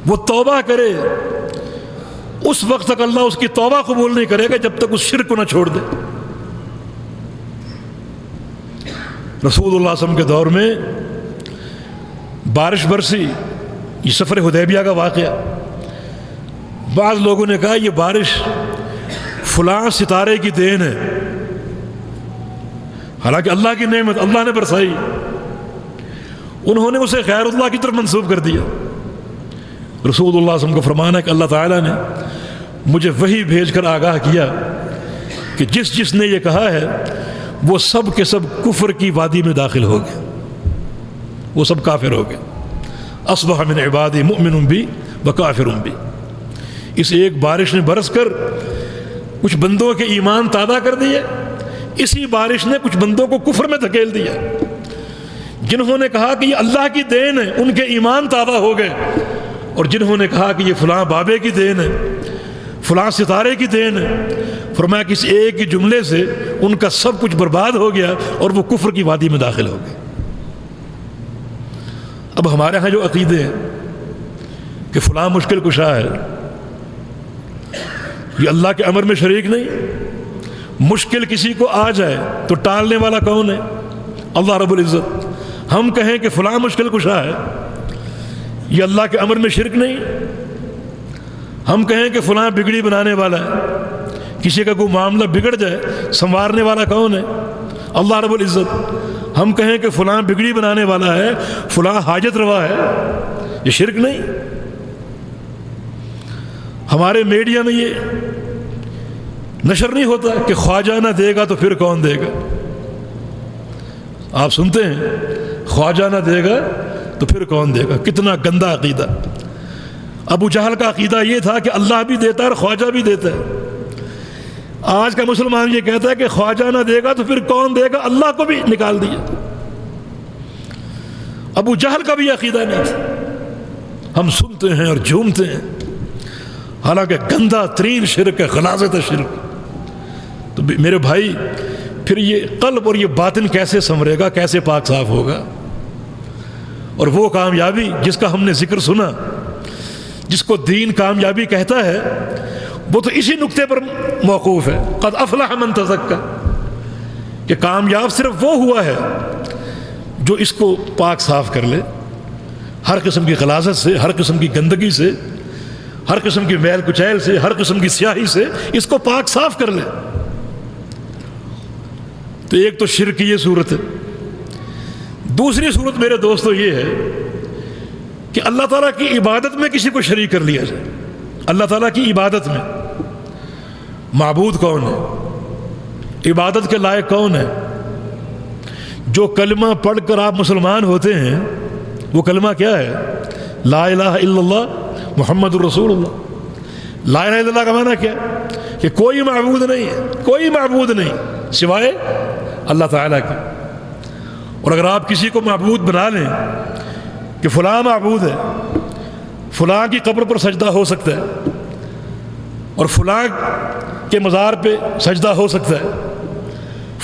وہ توبہ کرے، اس وقت تک اللہ اس کی توبہ قبول نہیں کرے گا جب تک اس شرک کو نہ چھوڑ دے۔ رسول اللہ صلی اللہ علیہ وسلم کے دور میں بارش برسی، یہ سفر حدیبیہ کا واقعہ۔ بعض لوگوں نے کہا یہ بارش فلاں ستارے کی دین ہے، حالانکہ اللہ کی نعمت، اللہ نے برسائی۔ انہوں نے اسے غیر اللہ کی طرف منسوب کر دیا۔ رسول اللہ صلی اللہ علیہ وسلم کو فرمانا ہے کہ اللہ تعالیٰ نے مجھے وحی بھیج کر آگاہ کیا کہ جس نے یہ کہا ہے وہ سب کے سب کفر کی وادی میں داخل ہو گئے، وہ سب کافر ہو گئے۔ اصبح من عبادی مؤمن بی وکافر بی۔ اس ایک بارش نے برس کر کچھ بندوں کے ایمان تازہ کر دیے، اسی بارش نے کچھ بندوں کو کفر میں دھکیل دیا۔ جنہوں نے کہا کہ یہ اللہ کی دین ہے، ان کے ایمان تازہ ہو گئے، اور جنہوں نے کہا کہ یہ فلاں بابے کی دین ہے، فلاں ستارے کی دین ہے، فرمایا کہ اس ایک ہی جملے سے ان کا سب کچھ برباد ہو گیا اور وہ کفر کی وادی میں داخل ہو گئے۔ اب ہمارے ہاں جو عقیدے ہیں کہ فلاں مشکل کشا ہے، یہ اللہ کے امر میں شریک نہیں. مشکل کسی کو آ جائے تو ٹالنے والا کون ہے؟ اللہ رب العزت. ہم کہیں کہ فلاں مشکل کشا ہے، یہ اللہ کے امر میں شرک نہیں. ہم کہیں کہ فلاں بگڑی بنانے والا ہے، کسی کا کوئی معاملہ بگڑ جائے سنوارنے والا کون ہے؟ اللہ رب العزت. ہم کہیں کہ فلاں بگڑی بنانے والا ہے، فلاں حاجت روا ہے، یہ شرک نہیں. ہمارے میڈیا میں یہ نشر نہیں ہوتا کہ خواجہ نہ دے گا تو پھر کون دے گا. آپ سنتے ہیں خواجہ نہ دے گا تو پھر کون دے گا. کتنا گندا عقیدہ. ابو جہل کا عقیدہ یہ تھا کہ اللہ بھی دیتا ہے اور خواجہ بھی دیتا ہے. آج کا مسلمان یہ کہتا ہے کہ خواجہ نہ دے گا تو پھر کون دے گا، اللہ کو بھی نکال دیا. ابو جہل کا بھی عقیدہ نہیں تھا. ہم سنتے ہیں اور جھومتے ہیں، حالانکہ گندا ترین شرک ہے، غلاظت شرک. تو میرے بھائی پھر یہ قلب اور یہ باطن کیسے سنورے گا، کیسے پاک صاف ہوگا؟ اور وہ کامیابی جس کا ہم نے ذکر سنا، جس کو دین کامیابی کہتا ہے، وہ تو اسی نقطے پر موقوف ہے. قد افلح من تزکا، کہ کامیاب صرف وہ ہوا ہے جو اس کو پاک صاف کر لے، ہر قسم کی غلاظت سے، ہر قسم کی گندگی سے، ہر قسم کی میل کچیل سے، ہر قسم کی سیاہی سے اس کو پاک صاف کر لے. تو ایک تو شرک کی یہ صورت ہے. دوسری صورت میرے دوستو یہ ہے کہ اللہ تعالیٰ کی عبادت میں کسی کو شریک کر لیا جائے. اللہ تعالیٰ کی عبادت میں معبود کون ہے، عبادت کے لائق کون ہے؟ جو کلمہ پڑھ کر آپ مسلمان ہوتے ہیں وہ کلمہ کیا ہے؟ لا الہ الا اللہ محمد الرسول اللہ. لا الہ الا اللہ کا معنی کیا ہے؟ کہ کوئی معبود نہیں ہے، کوئی معبود نہیں سوائے اللہ تعالیٰ کے. اور اگر آپ کسی کو معبود بنا لیں کہ فلاں معبود ہے، فلاں کی قبر پر سجدہ ہو سکتا ہے اور فلاں کے مزار پہ سجدہ ہو سکتا ہے،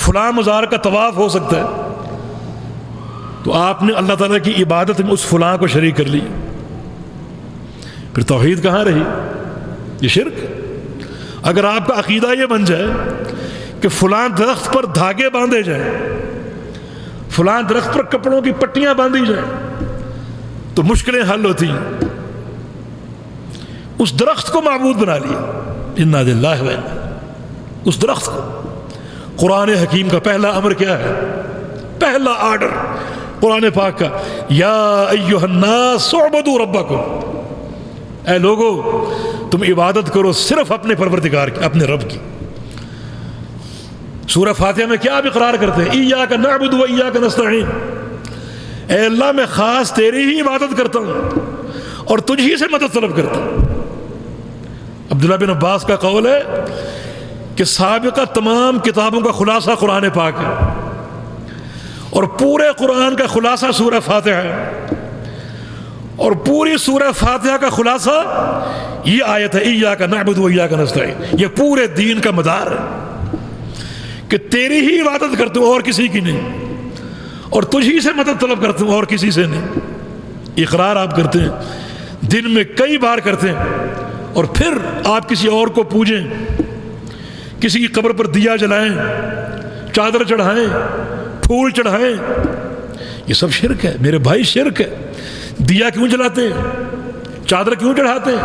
فلاں مزار کا طواف ہو سکتا ہے، تو آپ نے اللہ تعالیٰ کی عبادت میں اس فلاں کو شریک کر لیا. پھر توحید کہاں رہی؟ یہ شرک. اگر آپ کا عقیدہ یہ بن جائے کہ فلاں درخت پر دھاگے باندھے جائیں، فلاں درخت پر کپڑوں کی پٹیاں باندھی جائیں تو مشکلیں حل ہوتی ہیں، اس درخت کو معبود بنا لیا. انا للہ و انا، اس درخت کو. قرآن حکیم کا پہلا امر کیا ہے؟ پہلا آرڈر قرآن پاک کا، یا ایھا الناس اعبدوا ربکم، اے لوگو تم عبادت کرو صرف اپنے پروردگار کی، اپنے رب کی. سورہ فاتحہ میں کیا آپ اقرار کرتے ہیں؟ ایاک نعبد و ایاک نستعین، اے اللہ میں خاص تیری ہی عبادت کرتا ہوں اور تجھ ہی سے مدد طلب کرتا ہوں. عبداللہ بن عباس کا قول ہے کہ سابقہ تمام کتابوں کا خلاصہ قرآن پاک ہے اور پورے قرآن کا خلاصہ سورہ فاتحہ ہے، اور پوری سورہ فاتحہ کا خلاصہ یہ آیت ہے ایاک نعبد و ایاک نستعین. یہ پورے دین کا مدار ہے کہ تیری ہی عبادت کرتا ہوں اور کسی کی نہیں، اور تجھ ہی سے مدد طلب کرتا ہوں اور کسی سے نہیں. اقرار آپ کرتے ہیں، دن میں کئی بار کرتے ہیں، اور پھر آپ کسی اور کو پوجیں، کسی کی قبر پر دیا جلائیں، چادر چڑھائیں، پھول چڑھائیں. یہ سب شرک ہے میرے بھائی، شرک ہے. دیا کیوں جلاتے ہیں؟ چادر کیوں چڑھاتے ہیں؟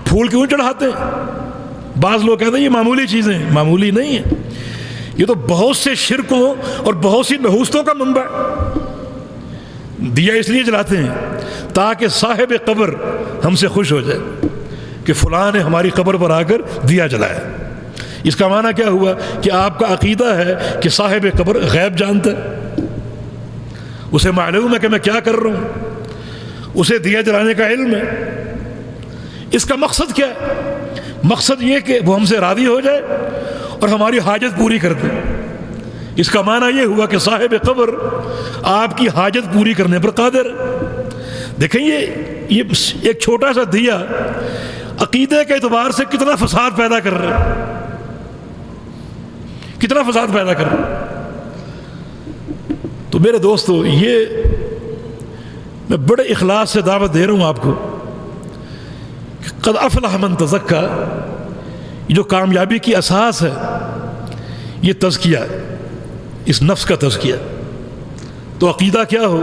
پھول کیوں چڑھاتے ہیں؟ بعض لوگ کہتے ہیں یہ معمولی چیزیں ہیں. معمولی نہیں ہیں، یہ تو بہت سے شرکوں اور بہت سی نحوستوں کا منبع. دیا اس لیے جلاتے ہیں تاکہ صاحب قبر ہم سے خوش ہو جائے کہ فلاں نے ہماری قبر پر آ کر دیا جلایا. اس کا معنی کیا ہوا کہ آپ کا عقیدہ ہے کہ صاحب قبر غیب جانتا ہے، اسے معلوم ہے کہ میں کیا کر رہا ہوں، اسے دیا جلانے کا علم ہے. اس کا مقصد کیا ہے؟ مقصد یہ کہ وہ ہم سے راضی ہو جائے اور ہماری حاجت پوری کر دے. اس کا معنی یہ ہوا کہ صاحب قبر آپ کی حاجت پوری کرنے پر قادر ہے. دیکھیں یہ ایک چھوٹا سا دیا عقیدے کے اعتبار سے کتنا فساد پیدا کر رہا ہے، کتنا فساد پیدا کر رہا ہے. تو میرے دوستو، یہ میں بڑے اخلاص سے دعوت دے رہا ہوں آپ کو قد افلح من تزکا، جو کامیابی کی اساس ہے یہ تزکیہ ہے، اس نفس کا تزکیہ۔ تو عقیدہ کیا ہو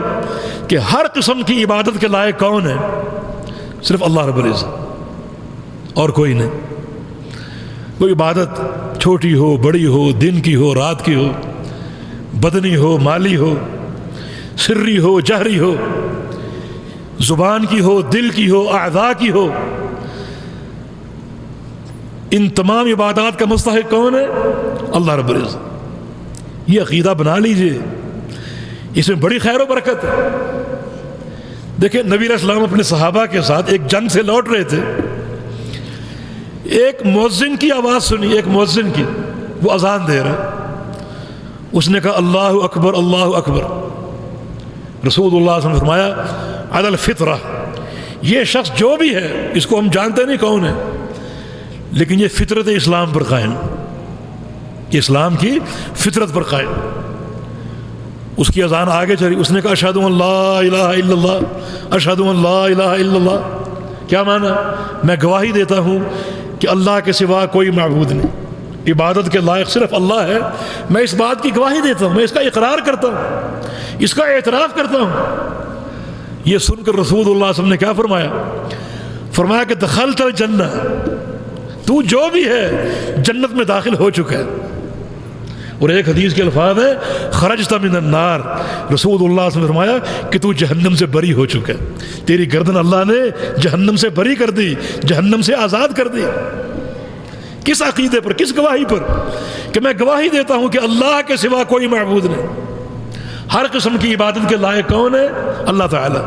کہ ہر قسم کی عبادت کے لائق کون ہے؟ صرف اللہ رب العزت، اور کوئی نہیں۔ کوئی عبادت چھوٹی ہو بڑی ہو، دن کی ہو رات کی ہو، بدنی ہو مالی ہو، سری ہو جہری ہو، زبان کی ہو دل کی ہو اعضاء کی ہو، ان تمام عبادات کا مستحق کون ہے؟ اللہ رب العزت۔ یہ عقیدہ بنا لیجئے، اس میں بڑی خیر و برکت ہے۔ دیکھیں نبی علیہ السلام اپنے صحابہ کے ساتھ ایک جنگ سے لوٹ رہے تھے، ایک مؤذن کی آواز سنی، ایک مؤذن کی، وہ اذان دے رہا، اس نے کہا اللہ اکبر اللہ اکبر۔ رسول اللہ صلی اللہ علیہ وسلم نے فرمایا علی الفطرہ، یہ شخص جو بھی ہے اس کو ہم جانتے نہیں کون ہے، لیکن یہ فطرت اسلام پر قائم، یہ اسلام کی فطرت پر قائم۔ اس کی اذان آگے چلی، اس نے کہا اشہد ان لا الہ الا اللہ، اشہد ان لا الہ الا اللہ۔ کیا معنی؟ میں گواہی دیتا ہوں کہ اللہ کے سوا کوئی معبود نہیں، عبادت کے لائق صرف اللہ ہے، میں اس بات کی گواہی دیتا ہوں، میں اس کا اقرار کرتا ہوں، اس کا اعتراف کرتا ہوں۔ یہ سن کر رسول اللہ صلی اللہ علیہ وسلم نے کیا فرمایا؟ فرمایا کہ دخلت الجنہ، تو جو بھی ہے جنت میں داخل ہو چکا ہے۔ اور ایک حدیث کے الفاظ ہے خرجت من النار، رسول اللہ صلی اللہ علیہ وسلم نے فرمایا کہ تو جہنم سے بری ہو چکا ہے، تیری گردن اللہ نے جہنم سے بری کر دی، جہنم سے آزاد کر دی۔ کس عقیدے پر؟ کس گواہی پر؟ کہ میں گواہی دیتا ہوں کہ اللہ کے سوا کوئی معبود نہیں، ہر قسم کی عبادت کے لائق کون ہے؟ اللہ تعالی۔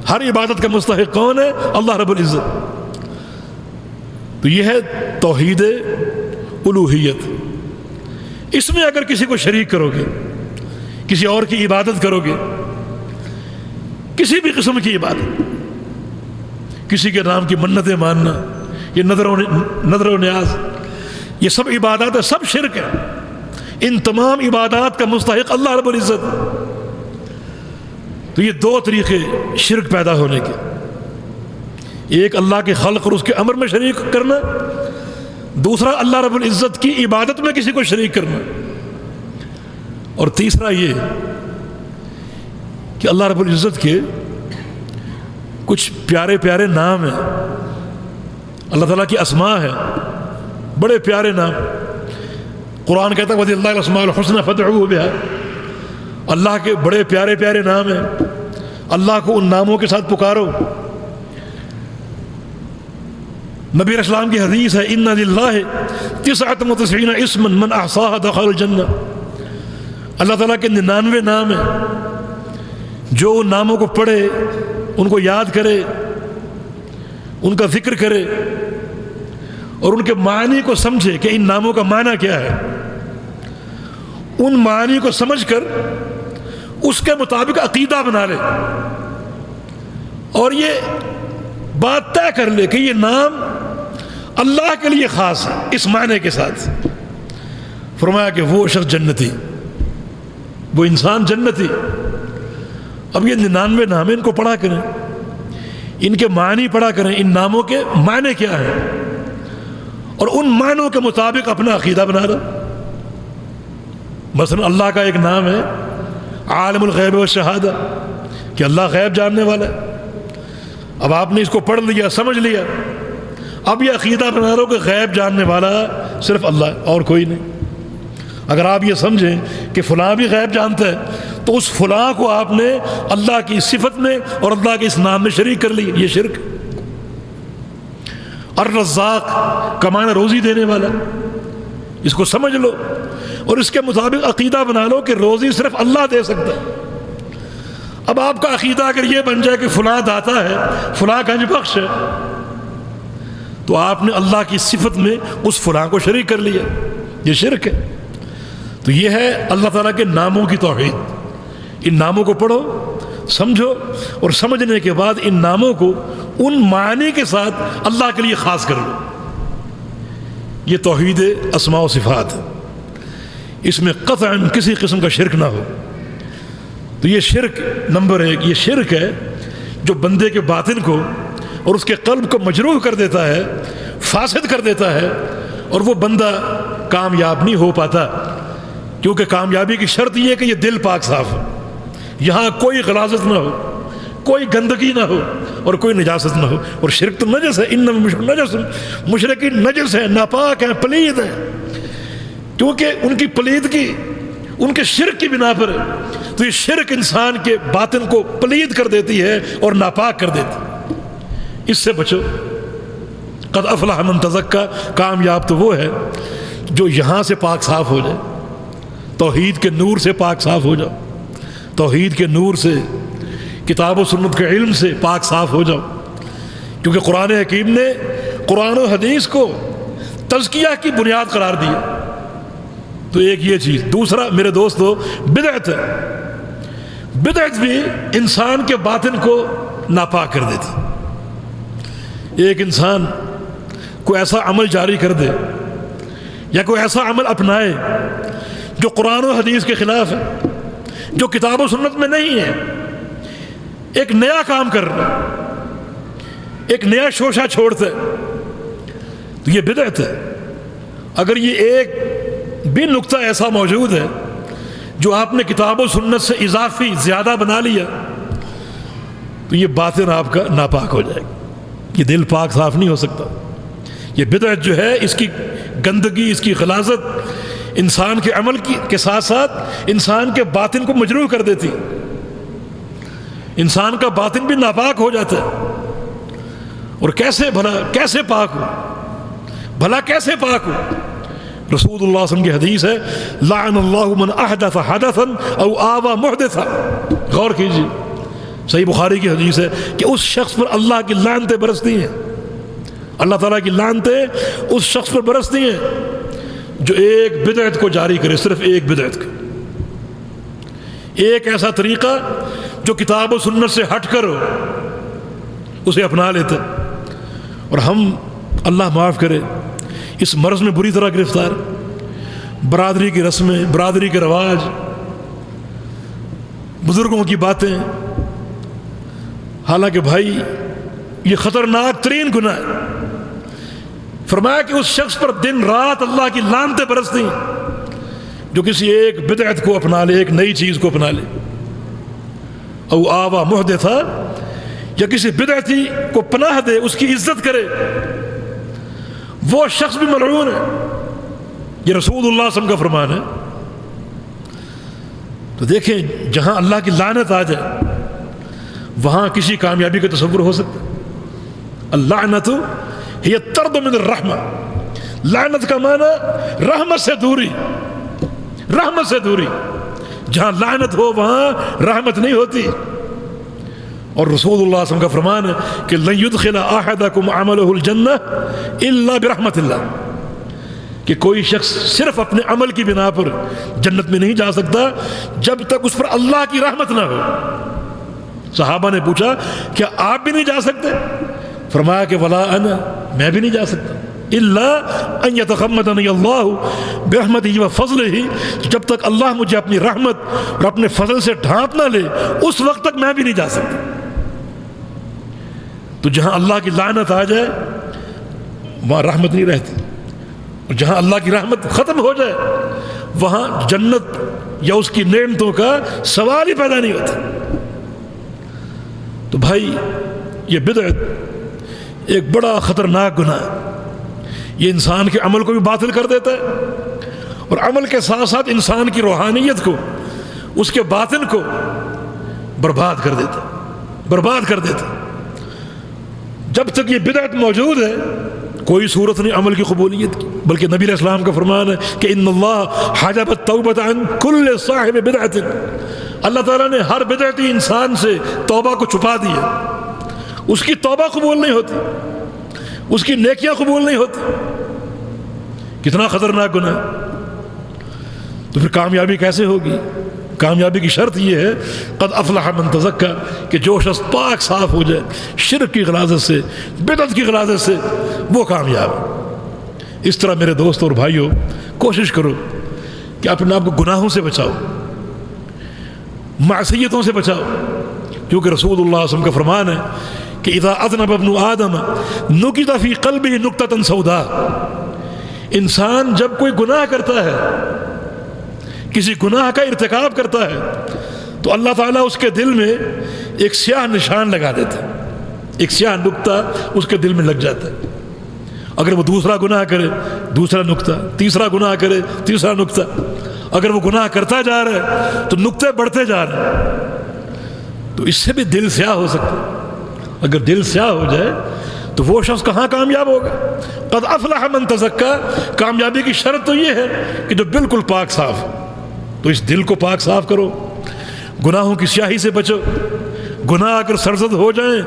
ہر عبادت کا مستحق کون ہے؟ اللہ رب العزت۔ تو یہ ہے توحید الوہیت۔ اس میں اگر کسی کو شریک کرو گے، کسی اور کی عبادت کرو گے، کسی بھی قسم کی عبادت، کسی کے نام کی منتیں ماننا، یہ نظر و نیاز، یہ سب عبادات ہے، سب شرک ہے۔ ان تمام عبادات کا مستحق اللہ رب العزت۔ تو یہ دو طریقے شرک پیدا ہونے کے، ایک اللہ کے خلق اور اس کے امر میں شریک کرنا، دوسرا اللہ رب العزت کی عبادت میں کسی کو شریک کرنا، اور تیسرا یہ کہ اللہ رب العزت کے کچھ پیارے پیارے نام ہیں، اللہ تعالیٰ کی اسماء ہے، بڑے پیارے نام۔ قرآن کہتا ہے وَلِلَّهِ الْأَسْمَاءُ الْحُسْنَىٰ فَادْعُوهُ بِهَا، اللہ کے بڑے پیارے پیارے نام ہیں، اللہ کو ان ناموں کے ساتھ پکارو۔ نبی علیہ السلام کی حدیث ہے اِنَّ لِلَّهِ 99 اسما من احصاها دخل الجنہ، اللہ تعالیٰ کے 99 نام ہیں، جو ان ناموں کو پڑھے، ان کو یاد کرے، ان کا ذکر کرے اور ان کے معنی کو سمجھے کہ ان ناموں کا معنی کیا ہے، ان معنی کو سمجھ کر اس کے مطابق عقیدہ بنا لے اور یہ بات طے کر لے کہ یہ نام اللہ کے لیے خاص ہے، اس معنی کے ساتھ۔ فرمایا کہ وہ شخص جنتی، وہ انسان جنتی۔ اب یہ 99 نام ان کو پڑھا کریں، ان کے معنی پڑھا کریں، ان ناموں کے معنی کیا ہیں، اور ان معنوں کے مطابق اپنا عقیدہ بنا دو۔ مثلا اللہ کا ایک نام ہے عالم الغیب والشہادہ، کہ اللہ غیب جاننے والا ہے۔ اب آپ نے اس کو پڑھ لیا، سمجھ لیا، اب یہ عقیدہ بنا لو کہ غیب جاننے والا صرف اللہ ہے اور کوئی نہیں۔ اگر آپ یہ سمجھیں کہ فلاں بھی غیب جانتا ہے تو اس فلاں کو آپ نے اللہ کی صفت میں اور اللہ کے اس نام میں شریک کر لی، یہ شرک۔ الرزاق کا معنی روزی دینے والا، اس کو سمجھ لو اور اس کے مطابق عقیدہ بنا لو کہ روزی صرف اللہ دے سکتا ہے۔ اب آپ کا عقیدہ اگر یہ بن جائے کہ فلاں داتا ہے، فلاں گنج بخش ہے، تو آپ نے اللہ کی صفت میں اس فلاں کو شریک کر لیا، یہ شرک ہے۔ تو یہ ہے اللہ تعالیٰ کے ناموں کی توحید۔ ان ناموں کو پڑھو، سمجھو، اور سمجھنے کے بعد ان ناموں کو ان معنی کے ساتھ اللہ کے لیے خاص کر لو۔ یہ توحید اسماء و صفات ہے، اس میں قطعاً کسی قسم کا شرک نہ ہو۔ تو یہ شرک نمبر 1، یہ شرک ہے جو بندے کے باطن کو اور اس کے قلب کو مجروح کر دیتا ہے، فاسد کر دیتا ہے، اور وہ بندہ کامیاب نہیں ہو پاتا، کیونکہ کامیابی کی شرط یہ ہے کہ یہ دل پاک صاف ہو، یہاں کوئی غلاظت نہ ہو، کوئی گندگی نہ ہو اور کوئی نجاست نہ ہو۔ اور شرک تو نجس ہے، انما المشرک نجس، مشرکین نجس ہیں، ناپاک ہیں، پلید ہیں، کیونکہ ان کی پلیدگی ان کے شرک کی بنا پر ہے۔ تو یہ شرک انسان کے باطن کو پلید کر دیتی ہے اور ناپاک کر دیتی ہے، اس سے بچو۔ قد افلح من تزکا، کامیاب تو وہ ہے جو یہاں سے پاک صاف ہو جائے، توحید کے نور سے پاک صاف ہو جاؤ، توحید کے نور سے، کتاب و سنت کے علم سے پاک صاف ہو جاؤ، کیونکہ قرآن حکیم نے قرآن و حدیث کو تزکیہ کی بنیاد قرار دیا۔ تو ایک یہ چیز، دوسرا میرے دوستو بدعت ہے۔ بدعت بھی انسان کے باطن کو ناپاک کر دیتی۔ ایک انسان کوئی ایسا عمل جاری کر دے یا کوئی ایسا عمل اپنائے جو قرآن و حدیث کے خلاف ہے، جو کتاب و سنت میں نہیں ہے، ایک نیا کام کر رہا ہے، ایک نیا شوشہ چھوڑتا ہے، تو یہ بدعت ہے۔ اگر یہ ایک بھی نقطہ ایسا موجود ہے جو آپ نے کتاب و سنت سے اضافی زیادہ بنا لیا، تو یہ باطن آپ کا ناپاک ہو جائے گا، یہ دل پاک صاف نہیں ہو سکتا۔ یہ بدعت جو ہے، اس کی گندگی، اس کی غلاظت انسان کے عمل کے ساتھ ساتھ انسان کے باطن کو مجروح کر دیتی، انسان کا باطن بھی ناپاک ہو جاتا ہے۔ اور کیسے بھلا کیسے پاک ہو، بھلا کیسے پاک ہو؟ رسول اللہ صلی اللہ علیہ وسلم کی حدیث ہے، لعن اللہ من احدث حدثا او آوى محدثا۔ غور کیجیے، صحیح بخاری کی حدیث ہے کہ اس شخص پر اللہ کی لعنتیں برستی ہیں، اللہ تعالیٰ کی لعنتیں اس شخص پر برستی ہیں جو ایک بدعت کو جاری کرے، صرف ایک بدعت کو، ایک ایسا طریقہ جو کتاب و سنت سے ہٹ کر ہو، اسے اپنا لیتے۔ اور ہم، اللہ معاف کرے، اس مرض میں بری طرح گرفتار، برادری کی رسمیں، برادری کے رواج، بزرگوں کی باتیں، حالانکہ بھائی یہ خطرناک ترین گناہ ہے۔ فرمایا کہ اس شخص پر دن رات اللہ کی لعنتیں برستی ہیں جو کسی ایک بدعت کو اپنا لے، ایک نئی چیز کو اپنا لے، او آوا محدثا، یا کسی بدعتی کو پناہ دے، اس کی عزت کرے، وہ شخص بھی ملعون ہے۔ یہ رسول اللہ صلی اللہ علیہ وسلم کا فرمان ہے۔ تو دیکھیں، جہاں اللہ کی لعنت آ جائے وہاں کسی کامیابی کا تصور ہو سکتا ہے؟ اللعنت ہی الطرد من الرحمہ، لعنت کا معنی رحمت سے دوری، رحمت سے دوری۔ جہاں لعنت ہو وہاں رحمت نہیں ہوتی۔ اور رسول اللہ صلی اللہ علیہ وسلم کا فرمان ہے کہ لن يدخل احدکم عملہ الجنہ الا برحمت اللہ، کہ کوئی شخص صرف اپنے عمل کی بنا پر جنت میں نہیں جا سکتا جب تک اس پر اللہ کی رحمت نہ ہو۔ صحابہ نے پوچھا کیا آپ بھی نہیں جا سکتے؟ فرمایا کہ ولا انا، میں بھی نہیں جا سکتا، الا ان یتغمدنی اللہ برحمتہ وفضلہ، جب تک اللہ مجھے اپنی رحمت اور اپنے فضل سے ڈھانپ نہ لے اس وقت تک میں بھی نہیں جا سکتا۔ تو جہاں اللہ کی لعنت آ جائے وہاں رحمت نہیں رہتی، اور جہاں اللہ کی رحمت ختم ہو جائے وہاں جنت یا اس کی نعمتوں کا سوال ہی پیدا نہیں ہوتا۔ تو بھائی یہ بدعت ایک بڑا خطرناک گناہ ہے، یہ انسان کے عمل کو بھی باطل کر دیتا ہے، اور عمل کے ساتھ ساتھ انسان کی روحانیت کو، اس کے باطن کو برباد کر دیتا ہے، برباد کر دیتا ہے۔ جب تک یہ بدعت موجود ہے کوئی صورت نہیں عمل کی قبولیت کی، بلکہ نبی علیہ السلام کا فرمان ہے کہ ان اللہ حجب التوبۃ عن کل صاحب بدعت، اللہ تعالیٰ نے ہر بدعتی انسان سے توبہ کو چھپا دیا، اس کی توبہ قبول نہیں ہوتی، اس کی نیکیاں قبول نہیں ہوتی۔ کتنا خطرناک گناہ۔ تو پھر کامیابی کیسے ہوگی؟ کامیابی کی شرط یہ ہے قد افلح من تزکا، کہ جو شخص پاک صاف ہو جائے شرک کی غلاظت سے، بدعت کی غلاظت سے، وہ کامیاب ہے۔ اس طرح میرے دوست اور بھائیوں، کوشش کرو کہ اپنے آپ کو گناہوں سے بچاؤ، معصیتوں سے بچاؤ، کیونکہ رسول اللہ صلی اللہ علیہ وسلم کا فرمان ہے کہ اذا اذنب ابن آدم نکت فی قلبہ نکتۃ سوداء، انسان جب کوئی گناہ کرتا ہے، کسی گناہ کا ارتکاب کرتا ہے، تو اللہ تعالیٰ اس کے دل میں ایک سیاہ نشان لگا دیتا ہے، ایک سیاہ نقطہ اس کے دل میں لگ جاتا ہے۔ اگر وہ دوسرا گناہ کرے دوسرا نقطہ، تیسرا گناہ کرے تیسرا نقطہ، اگر وہ گناہ کرتا جا رہا ہے تو نقطے بڑھتے جا رہے ہیں۔ تو اس سے بھی دل سیاہ ہو سکتا ہے۔ اگر دل سیاہ ہو جائے تو وہ شخص کہاں کامیاب ہوگا؟ قد افلح من تزکا، کامیابی کی شرط تو یہ ہے کہ جو بالکل پاک صاف۔ تو اس دل کو پاک صاف کرو، گناہوں کی سیاہی سے بچو۔ گناہ اگر سرزد ہو جائیں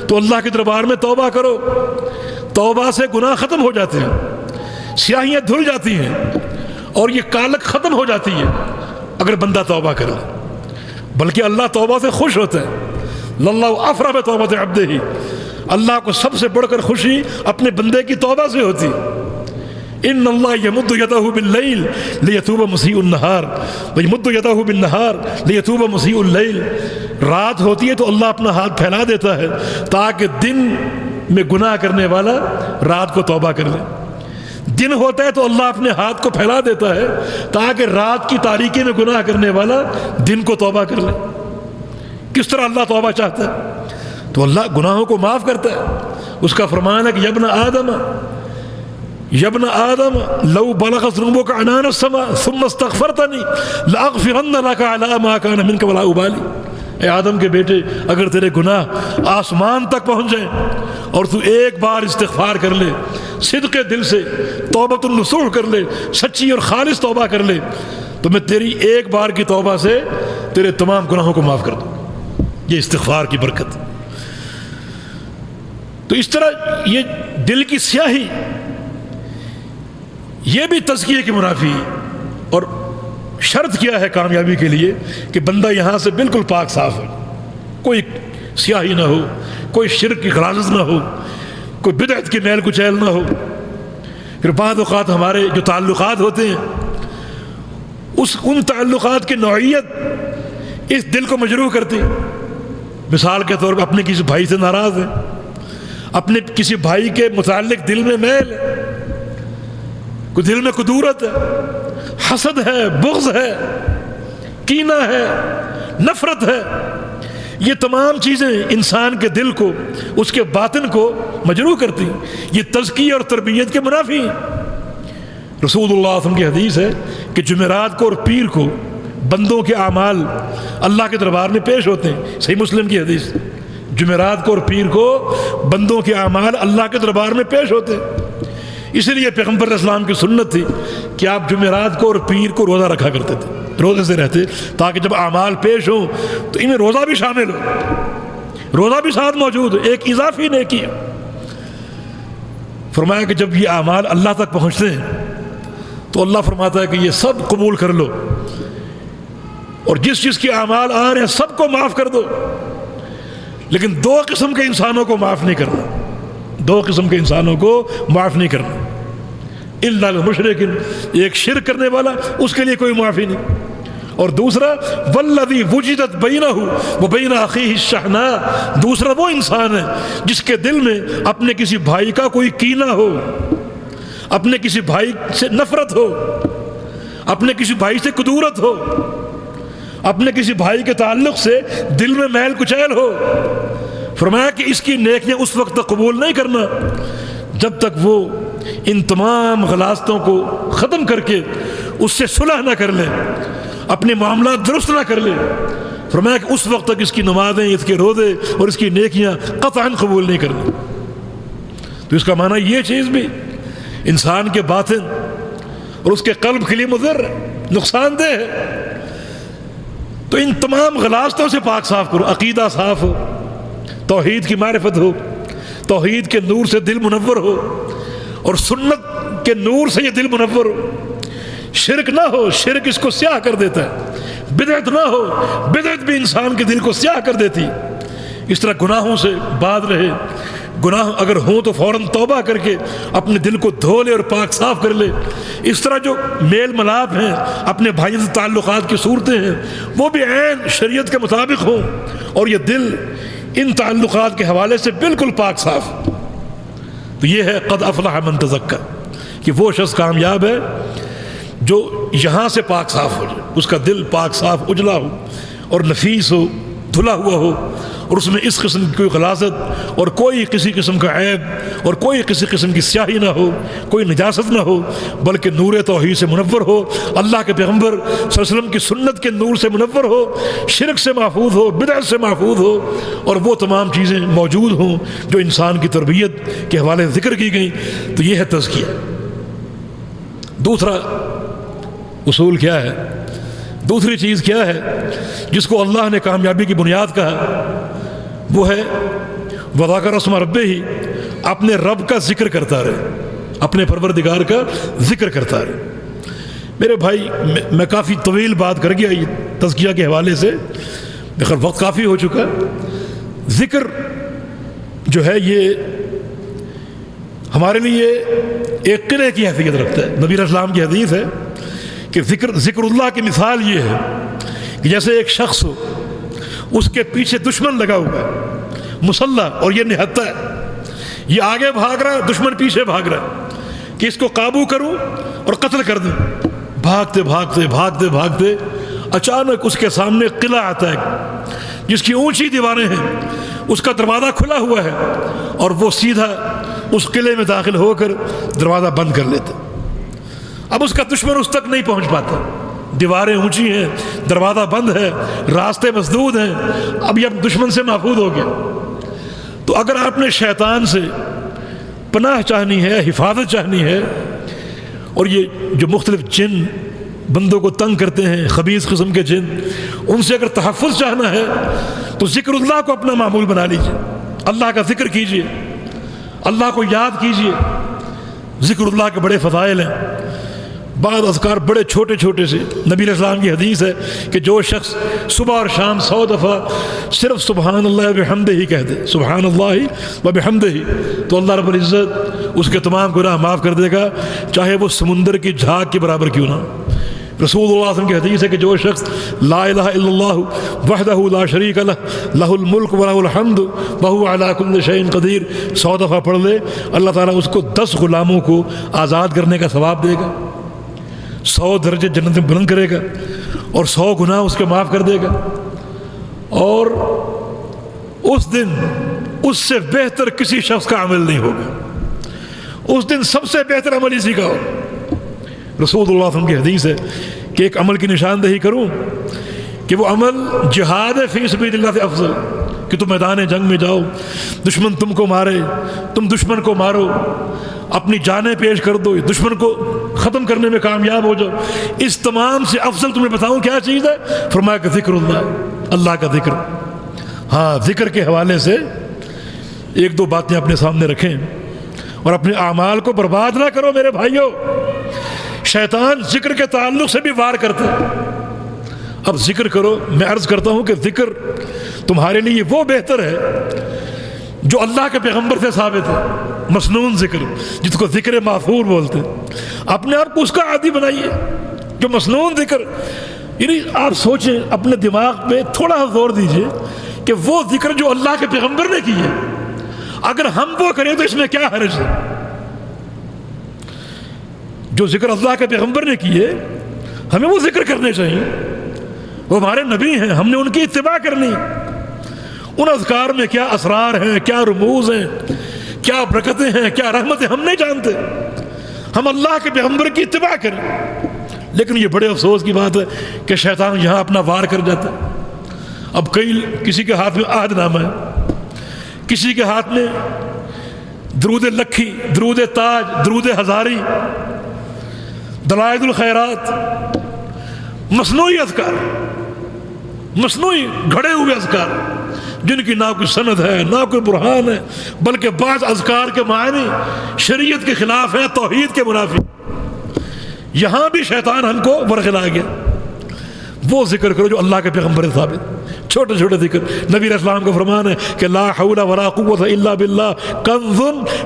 تو اللہ کے دربار میں توبہ کرو، توبہ سے گناہ ختم ہو جاتے ہیں، سیاہیاں دھل جاتی ہیں اور یہ کالک ختم ہو جاتی ہے اگر بندہ توبہ کر لے۔ بلکہ اللہ توبہ سے خوش ہوتا ہے۔ للہ افرح بتوبۃ عبدہ، اللہ کو سب سے بڑھ کر خوشی اپنے بندے کی توبہ سے ہوتی۔ ان اللہ یمد یدہ باللیل لیتوب مسیء النہار ویمد یدہ بالنہار لیتوب مسیء اللیل، رات ہوتی ہے تو اللہ اپنا ہاتھ پھیلا دیتا ہے تاکہ دن میں گناہ کرنے والا رات کو توبہ کر لے۔ دن ہوتا ہے تو اللہ اپنے ہاتھ کو پھیلا دیتا ہے تاکہ رات کی تاریکی میں گناہ کرنے والا دن کو توبہ کر لے۔ کس طرح اللہ توبہ چاہتا ہے؟ تو اللہ گناہوں کو معاف کرتا ہے۔ اس کا فرمان ہے کہ یا ابن آدم لو بلغ ذنوبک عنان السماء ثم استغفرتنی لاغفرن لک علی ما کان منک ولا ابالی۔ اے آدم کے بیٹے، اگر تیرے گناہ آسمان تک پہنچ جائیں اور تو ایک بار استغفار کر لے، صدق دل سے توبۃ النصوح کر لے، سچی اور خالص توبہ کر لے، تو میں تیری ایک بار کی توبہ سے تیرے تمام گناہوں کو معاف کر دوں۔ یہ استغفار کی برکت۔ تو اس طرح یہ دل کی سیاہی یہ بھی تزکیے کی منافی ہے۔ اور شرط کیا ہے کامیابی کے لیے کہ بندہ یہاں سے بالکل پاک صاف ہو، کوئی سیاہی نہ ہو، کوئی شرک کی غلاظت نہ ہو، کوئی بدعت کی میل کچیل نہ ہو۔ پھر بعض اوقات ہمارے جو تعلقات ہوتے ہیں ان تعلقات کی نوعیت اس دل کو مجروح کرتی۔ مثال کے طور پر اپنے کسی بھائی سے ناراض ہیں، اپنے کسی بھائی کے متعلق دل میں میل ہے، کوئی دل میں کدورت ہے، حسد ہے، بغض ہے، کینہ ہے، نفرت ہے۔ یہ تمام چیزیں انسان کے دل کو، اس کے باطن کو مجروح کرتی ہیں۔ یہ تزکیہ اور تربیت کے منافی ہیں۔ رسول اللہ صلی اللہ علیہ وسلم کی حدیث ہے کہ جمعرات کو اور پیر کو بندوں کے اعمال اللہ کے دربار میں پیش ہوتے ہیں۔ صحیح مسلم کی حدیث، جمعرات کو اور پیر کو بندوں کے اعمال اللہ کے دربار میں پیش ہوتے ہیں۔ اس لیے پیغمبر اسلام کی سنت تھی کہ آپ جمعرات کو اور پیر کو روزہ رکھا کرتے تھے، روزے سے رہتے تاکہ جب اعمال پیش ہوں تو ان میں روزہ بھی شامل ہو، روزہ بھی ساتھ موجود ہو، ایک اضافی نیکی ہے۔ فرمایا کہ جب یہ اعمال اللہ تک پہنچتے ہیں تو اللہ فرماتا ہے کہ یہ سب قبول کر لو، اور جس جس کے اعمال آ رہے ہیں سب کو معاف کر دو، لیکن دو قسم کے انسانوں کو معاف نہیں کرنا، دو قسم کے انسانوں کو معاف نہیں کرنا۔ الا المشرکین، ایک شرک کرنے والا، اس کے لیے کوئی معافی نہیں، اور دوسرا والذی وجدت بینہ وبین اخیہ الشحناء، دوسرا وہ انسان ہے جس کے دل میں اپنے کسی بھائی کا کوئی کینہ ہو، اپنے کسی بھائی سے نفرت ہو، اپنے کسی بھائی سے کدورت ہو، اپنے کسی بھائی کے تعلق سے دل میں میل کچیل ہو۔ فرمایا کہ اس کی نیکیاں اس وقت تک قبول نہیں کرنا جب تک وہ ان تمام غلاظتوں کو ختم کر کے اس سے صلح نہ کر لے، اپنے معاملات درست نہ کر لے۔ فرمایا کہ اس وقت تک اس کی نمازیں، اس کے روزے اور اس کی نیکیاں قطعاً قبول نہیں کرنا۔ تو اس کا معنی یہ چیز بھی انسان کے باطن اور اس کے قلب کے لیے مضر ہے، نقصان دہ ہے۔ تو ان تمام غلاظتوں سے پاک صاف کرو، عقیدہ صاف ہو، توحید کی معرفت ہو، توحید کے نور سے دل منور ہو، اور سنت کے نور سے یہ دل منور ہو۔ شرک نہ ہو، شرک اس کو سیاہ کر دیتا ہے۔ بدعت نہ ہو، بدعت بھی انسان کے دل کو سیاہ کر دیتی۔ اس طرح گناہوں سے باز رہے، گناہ اگر ہوں تو فوراً توبہ کر کے اپنے دل کو دھو لے اور پاک صاف کر لے۔ اس طرح جو میل ملاپ ہیں، اپنے بھائیوں سے تعلقات کی صورتیں ہیں، وہ بھی عین شریعت کے مطابق ہوں، اور یہ دل ان تعلقات کے حوالے سے بالکل پاک صاف. تو یہ ہے قد افلح من تزکا، کہ وہ شخص کامیاب ہے جو یہاں سے پاک صاف ہو جائے، اس کا دل پاک صاف اجلا ہو اور نفیس ہو، دھلا ہوا ہو، اور اس میں اس قسم کی کوئی غلاظت اور کوئی کسی قسم کا عیب اور کوئی کسی قسم کی سیاہی نہ ہو، کوئی نجاست نہ ہو، بلکہ نور توحید سے منور ہو، اللہ کے پیغمبر صلی اللہ علیہ وسلم کی سنت کے نور سے منور ہو، شرک سے محفوظ ہو، بدعت سے محفوظ ہو، اور وہ تمام چیزیں موجود ہوں جو انسان کی تربیت کے حوالے سے ذکر کی گئیں. تو یہ ہے تزکیہ. دوسرا اصول کیا ہے؟ دوسری چیز کیا ہے جس کو اللہ نے کامیابی کی بنیاد کہا؟ وہ ہے وذاکر اسم ربہ، اپنے رب کا ذکر کرتا رہے، اپنے پروردگار کا ذکر کرتا رہے. میرے بھائی میں کافی طویل بات کر گیا یہ تزکیہ کے حوالے سے، بخیر وقت کافی ہو چکا. ذکر جو ہے یہ ہمارے لیے ایک قلعے کی حیثیت رکھتا ہے. نبی علیہ السلام کی حدیث ہے کہ ذکر اللہ کی مثال یہ ہے کہ جیسے ایک شخص ہو، اس کے پیچھے دشمن لگا ہوا ہے مسلح، اور یہ نہتا ہے، یہ آگے بھاگ رہا ہے، دشمن پیچھے بھاگ رہا ہے کہ اس کو قابو کروں اور قتل کر دوں. بھاگتے بھاگتے بھاگتے بھاگتے اچانک اس کے سامنے قلعہ آتا ہے جس کی اونچی دیواریں ہیں، اس کا دروازہ کھلا ہوا ہے، اور وہ سیدھا اس قلعے میں داخل ہو کر دروازہ بند کر لیتا. اب اس کا دشمن اس تک نہیں پہنچ پاتا، دیواریں اونچی ہیں، دروازہ بند ہے، راستے مسدود ہیں، اب یہ دشمن سے محفوظ ہو گیا. تو اگر آپ نے شیطان سے پناہ چاہنی ہے، حفاظت چاہنی ہے، اور یہ جو مختلف جن بندوں کو تنگ کرتے ہیں، خبیث قسم کے جن، ان سے اگر تحفظ چاہنا ہے تو ذکر اللہ کو اپنا معمول بنا لیجئے. اللہ کا ذکر کیجئے، اللہ کو یاد کیجئے. ذکر اللہ کے بڑے فضائل ہیں. بعض اذکار بڑے چھوٹے چھوٹے سے، نبی علیہ السلام کی حدیث ہے کہ جو شخص صبح اور شام 100 دفعہ صرف سبحان اللہ وبحمدہ ہی کہہ دے، سبحان اللہ وبحمدہ، تو اللہ رب العزت اس کے تمام گناہ معاف کر دے گا، چاہے وہ سمندر کی جھاگ کے برابر کیوں نہ. رسول اللہ صلی اللہ علیہ وسلم کی حدیث ہے کہ جو شخص لا الہ الا اللہ وحدہ لا شریک لہ لہ الملک ولہ الحمد وہو علی کل شیء قدیر 100 دفعہ پڑھ لے، اللہ تعالیٰ اس کو 10 غلاموں کو آزاد کرنے کا ثواب دے گا، 100 درجے جنت میں بلند کرے گا، اور 100 گناہ اس کے معاف کر دے گا. اور اس دن اس سے بہتر کسی شخص کا عمل نہیں ہوگا، اس دن سب سے بہتر عمل اسی کا ہو. رسول اللہ صلی اللہ علیہ وسلم کی حدیث ہے کہ ایک عمل کی نشاندہی کروں کہ وہ عمل جہاد فی سبیل اللہ سے افضل، کہ تم میدان جنگ میں جاؤ، دشمن تم کو مارے، تم دشمن کو مارو، اپنی جانیں پیش کر دو، دشمن کو ختم کرنے میں کامیاب ہو جاؤ. اس تمام سے افضل تمہیں بتاؤں کیا چیز ہے؟ فرمایا کہ ذکر اللہ، اللہ کا ذکر. ہاں، ذکر کے حوالے سے ایک دو باتیں اپنے سامنے رکھیں اور اپنے اعمال کو برباد نہ کرو میرے بھائیوں. شیطان ذکر کے تعلق سے بھی وار کرتا ہے. اب ذکر کرو. میں عرض کرتا ہوں کہ ذکر تمہارے لیے وہ بہتر ہے جو اللہ کے پیغمبر سے ثابت ہے. مسنون ذکر، جس کو ذکر ماثور بولتے ہیں، اپنے آپ کو اس کا عادی بنائیے. جو مسنون ذکر، یعنی آپ سوچیں، اپنے دماغ پہ تھوڑا زور دیجئے کہ وہ ذکر جو اللہ کے پیغمبر نے کی ہے، اگر ہم وہ کریں تو اس میں کیا حرج ہے؟ جو ذکر اللہ کے پیغمبر نے کی ہے، ہمیں وہ ذکر کرنے چاہیے. وہ ہمارے نبی ہیں، ہم نے ان کی اتباع کرنی. ان اذکار میں کیا اسرار ہیں، کیا رموز ہیں، کیا برکتیں ہیں، کیا رحمتیں، ہم نہیں جانتے. ہم اللہ کے پیغمبر کی اتباع کریں. لیکن یہ بڑے افسوس کی بات ہے کہ شیطان یہاں اپنا وار کر جاتا ہے. اب کسی کے ہاتھ میں عہد نامہ ہے، کسی کے ہاتھ میں درود لکھی، درود تاج، درود ہزاری، دلائل الخیرات، مصنوعی اذکار، مصنوعی گھڑے ہوئے اذکار جن کی نہ کوئی سند ہے، نہ کوئی برہان ہے، بلکہ بعض اذکار کے معنی شریعت کے خلاف ہیں، توحید کے منافی. یہاں بھی شیطان ہم کو ورغلا گیا. وہ ذکر کرو جو اللہ کے پیغمبر سے ثابت. چھوٹے چھوٹے ذکر. نبی علیہ السلام کا فرمان ہے کہ لا حول ولا قوت الا باللہ کنز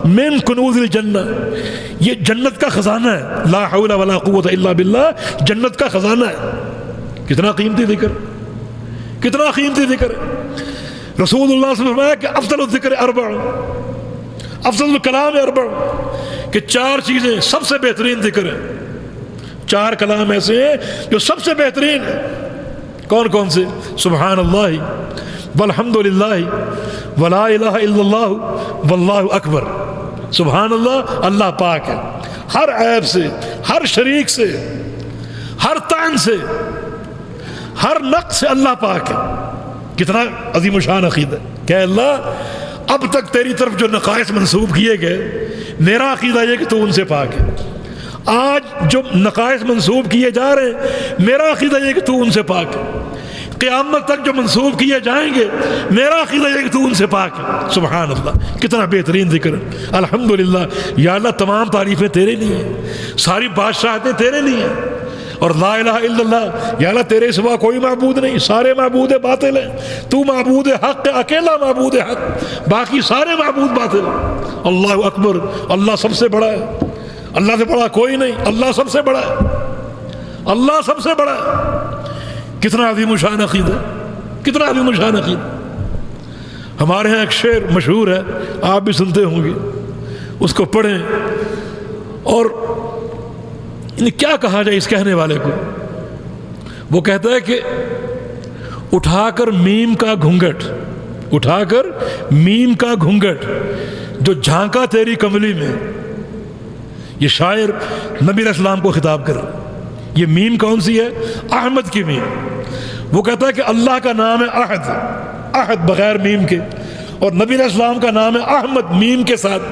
من کنوز الجنہ. یہ جنت کا خزانہ ہے. لا حول ولا قوت الا باللہ جنت کا خزانہ ہے. کتنا قیمتی ذکر، کتنا قیمتی ذکر. رسول اللہ صلی اللہ علیہ وسلم نے فرمایا کہ افضل الذکر اربع، افضل الکلام اربع، کہ 4 چیزیں سب سے بہترین ذکر ہیں، 4 کلام ایسے ہیں جو سب سے بہترین ہیں۔ کون کون سے؟ سبحان اللہ والحمد للہ ولا الہ الا اللہ واللہ اکبر۔ سبحان اللہ، اللہ پاک ہے ہر عیب سے، ہر شریک سے، ہر طعن سے، ہر نقص سے اللہ پاک ہے۔ کتنا عظیم و شان عقیدہ کہ اللہ اب تک تیری طرف جو نقائص منسوب کیے گئے، میرا عقیدہ یہ کہ تو ان سے پاک ہے۔ آج جو نقائص منسوب کیے جا رہے ہیں، میرا عقیدہ یہ کہ تو ان سے پاک ہے۔ قیامت تک جو منسوب کیے جائیں گے، میرا عقیدہ یہ کہ تو ان سے پاک ہے۔ سبحان اللہ، کتنا بہترین ذکر ہے۔ الحمدللہ، یا اللہ تمام تعریفیں تیرے لیے ہیں، ساری بادشاہتیں تیرے لیے ہیں۔ اور لا الہ الا اللہ، یا اللہ تیرے سوا کوئی معبود نہیں، سارے معبود باطل ہیں، تو معبود حق ہے، اکیلا معبود حق، باقی سارے معبود باطل ہیں۔ اللہ اکبر، اللہ سب سے بڑا ہے، اللہ سے بڑا کوئی نہیں، اللہ سب سے بڑا ہے، اللہ سب سے بڑا ہے۔ کتنا عظیم شان عقیدہ، کتنا عظیم شان عقیدہ۔ ہمارے ہاں ایک شعر مشہور ہے، آپ بھی سنتے ہوں گے، اس کو پڑھیں اور کیا کہا جائے اس کہنے والے کو۔ وہ کہتا ہے کہ اٹھا کر میم کا گھونگھٹ، اٹھا کر میم کا گھونگھٹ جو جھانکا تیری کملی میں۔ یہ شاعر نبی علیہ السلام کو خطاب کر رہا ہے۔ یہ میم کون سی ہے؟ احمد کی میم۔ وہ کہتا ہے کہ اللہ کا نام ہے احد، احد بغیر میم کے، اور نبی علیہ السلام کا نام ہے احمد میم کے ساتھ،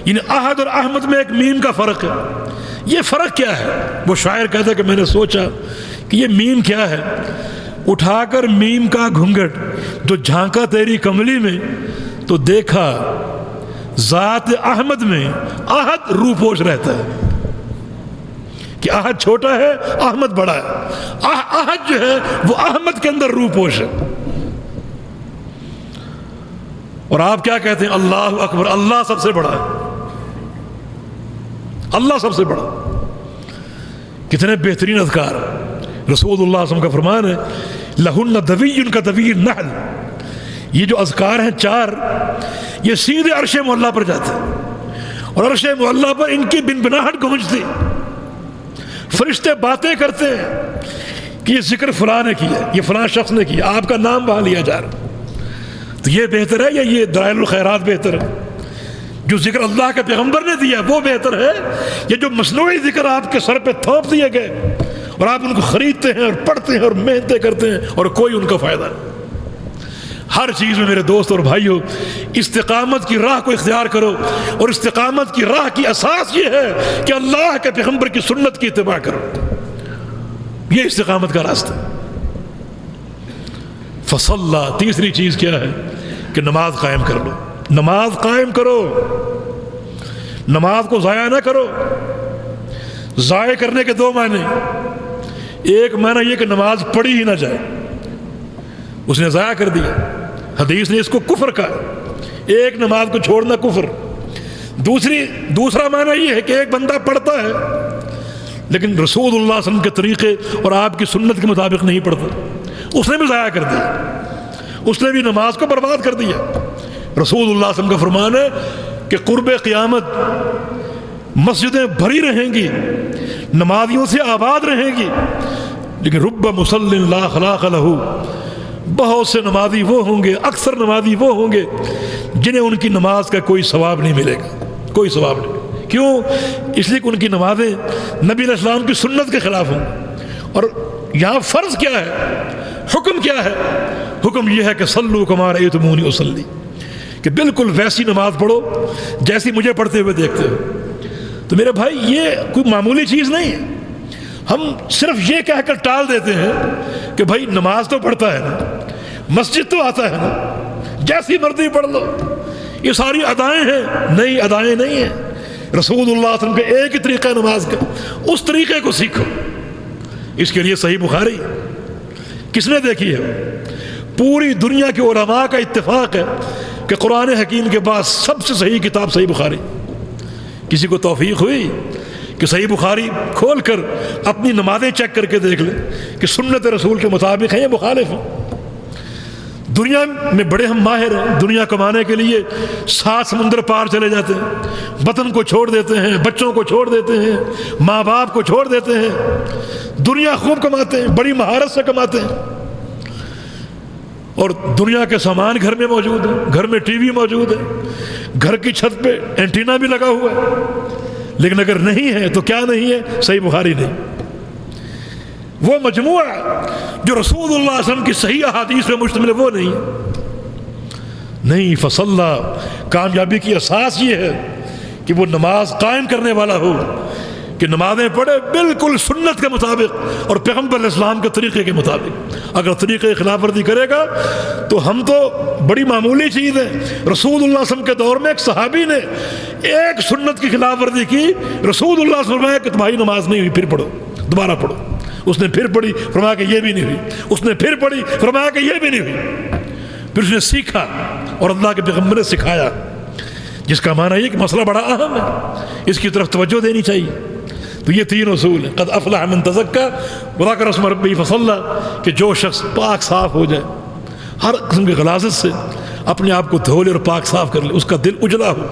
یعنی احد اور احمد میں ایک میم کا فرق ہے۔ یہ فرق کیا ہے؟ وہ شاعر کہتا ہے کہ میں نے سوچا کہ یہ میم کیا ہے۔ اٹھا کر میم کا گھونگھٹ جو جھانکا تیری کملی میں، تو دیکھا ذات احمد میں احد روپوش رہتا ہے، کہ احد چھوٹا ہے، احمد بڑا ہے۔ احد جو ہے وہ احمد کے اندر روپوش ہے۔ اور آپ کیا کہتے ہیں؟ اللہ اکبر، اللہ سب سے بڑا ہے، اللہ سب سے بڑا۔ کتنے بہترین اذکار۔ رسول اللہ صلی اللہ علیہ وسلم کا فرمان ہے لہن دوی کا دوی النحل، یہ جو اذکار ہیں 4، یہ سیدھے عرش معلیٰ پر جاتے ہیں، اور عرش معلیٰ پر ان کی بنبناہٹ گونجتی، فرشتے باتیں کرتے ہیں کہ یہ ذکر فلاں نے کیا، یہ فلاں شخص نے کیا، آپ کا نام وہاں لیا جا رہا۔ تو یہ بہتر ہے یا یہ دلائل الخیرات بہتر ہے؟ جو ذکر اللہ کے پیغمبر نے دیا وہ بہتر ہے، یا جو مصنوعی ذکر آپ کے سر پہ تھوپ دیے گئے اور آپ ان کو خریدتے ہیں اور پڑھتے ہیں اور محنتیں کرتے ہیں اور کوئی ان کا فائدہ نہیں؟ ہر چیز میں میرے دوست اور بھائیو، استقامت کی راہ کو اختیار کرو، اور استقامت کی راہ کی اساس یہ ہے کہ اللہ کے پیغمبر کی سنت کی اتباع کرو، یہ استقامت کا راستہ۔ فصلہ، تیسری چیز کیا ہے کہ نماز قائم کر لو، نماز قائم کرو، نماز کو ضائع نہ کرو۔ ضائع کرنے کے 2 معنی، ایک معنی یہ کہ نماز پڑھی ہی نہ جائے، اس نے ضائع کر دیا، حدیث نے اس کو کفر کہا، ایک نماز کو چھوڑنا کفر۔ دوسرا معنی یہ ہے کہ ایک بندہ پڑھتا ہے لیکن رسول اللہ صلی اللہ علیہ وسلم کے طریقے اور آپ کی سنت کے مطابق نہیں پڑھتا، اس نے بھی ضائع کر دیا، اس نے بھی نماز کو برباد کر دیا۔ رسول اللہ صلی اللہ علیہ وسلم کا فرمان ہے کہ قرب قیامت مسجدیں بھری رہیں گی، نمازیوں سے آباد رہیں گی، لیکن رب مصلی لا خلاق لہ، بہت سے نمازی وہ ہوں گے، اکثر نمازی وہ ہوں گے جنہیں ان کی نماز کا کوئی ثواب نہیں ملے گا، کوئی ثواب نہیں۔ کیوں؟ اس لیے کہ ان کی نمازیں نبی علیہ السلام کی سنت کے خلاف ہوں۔ اور یہاں فرض کیا ہے، حکم کیا ہے؟ حکم یہ ہے کہ صلو کما رأیتمونی اصلی، کہ بالکل ویسی نماز پڑھو جیسی مجھے پڑھتے ہوئے دیکھتے ہو۔ تو میرے بھائی یہ کوئی معمولی چیز نہیں ہے، ہم صرف یہ کہہ کر ٹال دیتے ہیں کہ بھائی نماز تو پڑھتا ہے نا، مسجد تو آتا ہے نا، جیسی مرضی پڑھ لو، یہ ساری ادائیں ہیں۔ نہیں، ادائیں نہیں ہیں، رسول اللہ صلی اللہ علیہ وسلم کا ایک ہی طریقہ نماز کا، اس طریقے کو سیکھو۔ اس کے لیے صحیح بخاری کس نے دیکھی ہے؟ پوری دنیا کے علماء کا اتفاق ہے کہ قرآن حکیم کے بعد سب سے صحیح کتاب صحیح بخاری۔ کسی کو توفیق ہوئی کہ صحیح بخاری کھول کر اپنی نمازیں چیک کر کے دیکھ لے کہ سنت رسول کے مطابق ہیں یا مخالف ہیں؟ دنیا میں بڑے ہم ماہر ہیں، دنیا کمانے کے لیے 7 سمندر پار چلے جاتے ہیں، وطن کو چھوڑ دیتے ہیں، بچوں کو چھوڑ دیتے ہیں، ماں باپ کو چھوڑ دیتے ہیں، دنیا خوب کماتے ہیں، بڑی مہارت سے کماتے ہیں، اور دنیا کے سامان گھر میں موجود ہے، گھر میں ٹی وی موجود ہے، گھر کی چھت پہ اینٹینا بھی لگا ہوا ہے، لیکن اگر نہیں ہے تو کیا نہیں ہے؟ صحیح بخاری نہیں، وہ مجموعہ جو رسول اللہ صلی اللہ علیہ وسلم کی صحیح احادیث پہ مشتمل ہے وہ نہیں فصلہ۔ کامیابی کی اساس یہ ہے کہ وہ نماز قائم کرنے والا ہو، کہ نمازیں پڑھے بالکل سنت کے مطابق اور پیغمبر علیہ السلام کے طریقے کے مطابق۔ اگر طریقے خلاف ورزی کرے گا تو ہم تو بڑی معمولی چیز ہے، رسول اللہ صلی اللہ علیہ وسلم کے دور میں ایک صحابی نے ایک سنت کی خلاف ورزی کی، رسول اللہ صلی اللہ علیہ وسلم فرمایا کہ تمہاری نماز نہیں ہوئی، پھر پڑھو، دوبارہ پڑھو۔ اس نے پھر پڑھی، فرمایا کہ یہ بھی نہیں ہوئی، اس نے پھر پڑھی، فرمایا کہ یہ بھی نہیں ہوئی۔ پھر اس نے سیکھا اور اللہ کے پیغمبر نے سکھایا، جس کا معنی یہ کہ مسئلہ بڑا اہم ہے، اس کی طرف توجہ دینی چاہیے۔ تو یہ 3 اصول ہیں، قد افلح من تزکا وذکر اسم ربہ فصلی، کہ جو شخص پاک صاف ہو جائے، ہر قسم کی غلاظت سے اپنے آپ کو دھو لے اور پاک صاف کر لے، اس کا دل اجلا ہو،